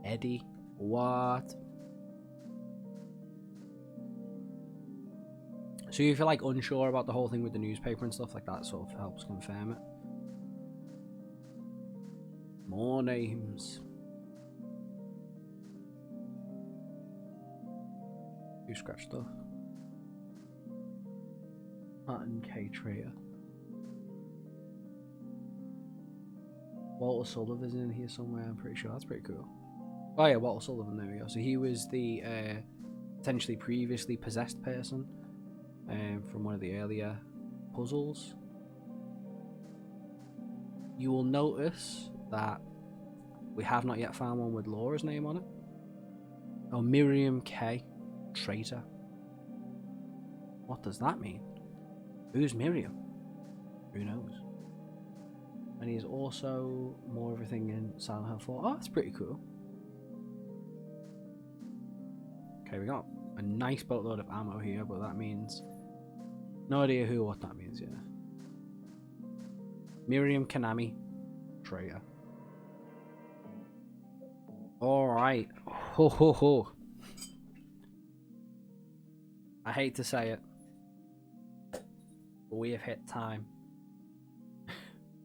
Eddie. What? So if you're like unsure about the whole thing with the newspaper and stuff like that, sort of helps confirm it. More names. You scratch stuff. Martin K. Trader. Walter Sullivan's in here somewhere, I'm pretty sure. That's pretty cool. Oh yeah, Walter Sullivan, there we go. So he was the potentially previously possessed person from one of the earlier puzzles. You will notice that we have not yet found one with Laura's name on it. Oh, Miriam K. Traitor. What does that mean? Who's Miriam? Who knows? And he's also more everything in Silent Hill 4. Oh, that's pretty cool. Okay, we got a nice boatload of ammo here, but that means... No idea who or what that means, yeah. Miriam Kanami. Traitor. Alright. Ho ho ho. I hate to say it, but we have hit time.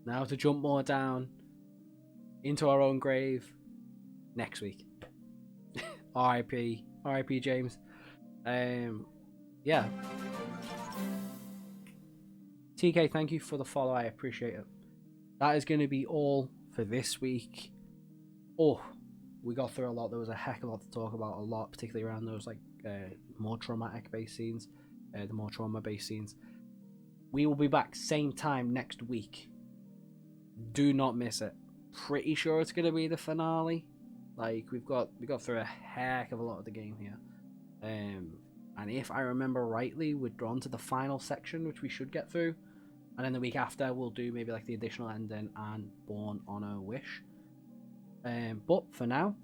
Now to jump more down into our own grave next week. R.I.P. R.I.P. James. Yeah. TK, thank you for the follow. I appreciate it. That is going to be all for this week. Oh, we got through a lot. There was a heck of a lot to talk about. A lot, particularly around those like more traumatic based scenes, the more trauma based scenes. We will be back same time next week. Do not miss it. Pretty sure it's going to be the finale. Like we got through a heck of a lot of the game here. And if I remember rightly, we're drawn to the final section, which we should get through. And then the week after, we'll do maybe like the additional ending and Born on a Wish. But for now,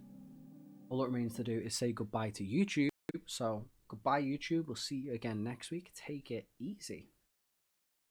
all that remains to do is say goodbye to YouTube. So goodbye, YouTube. We'll see you again next week. Take it easy.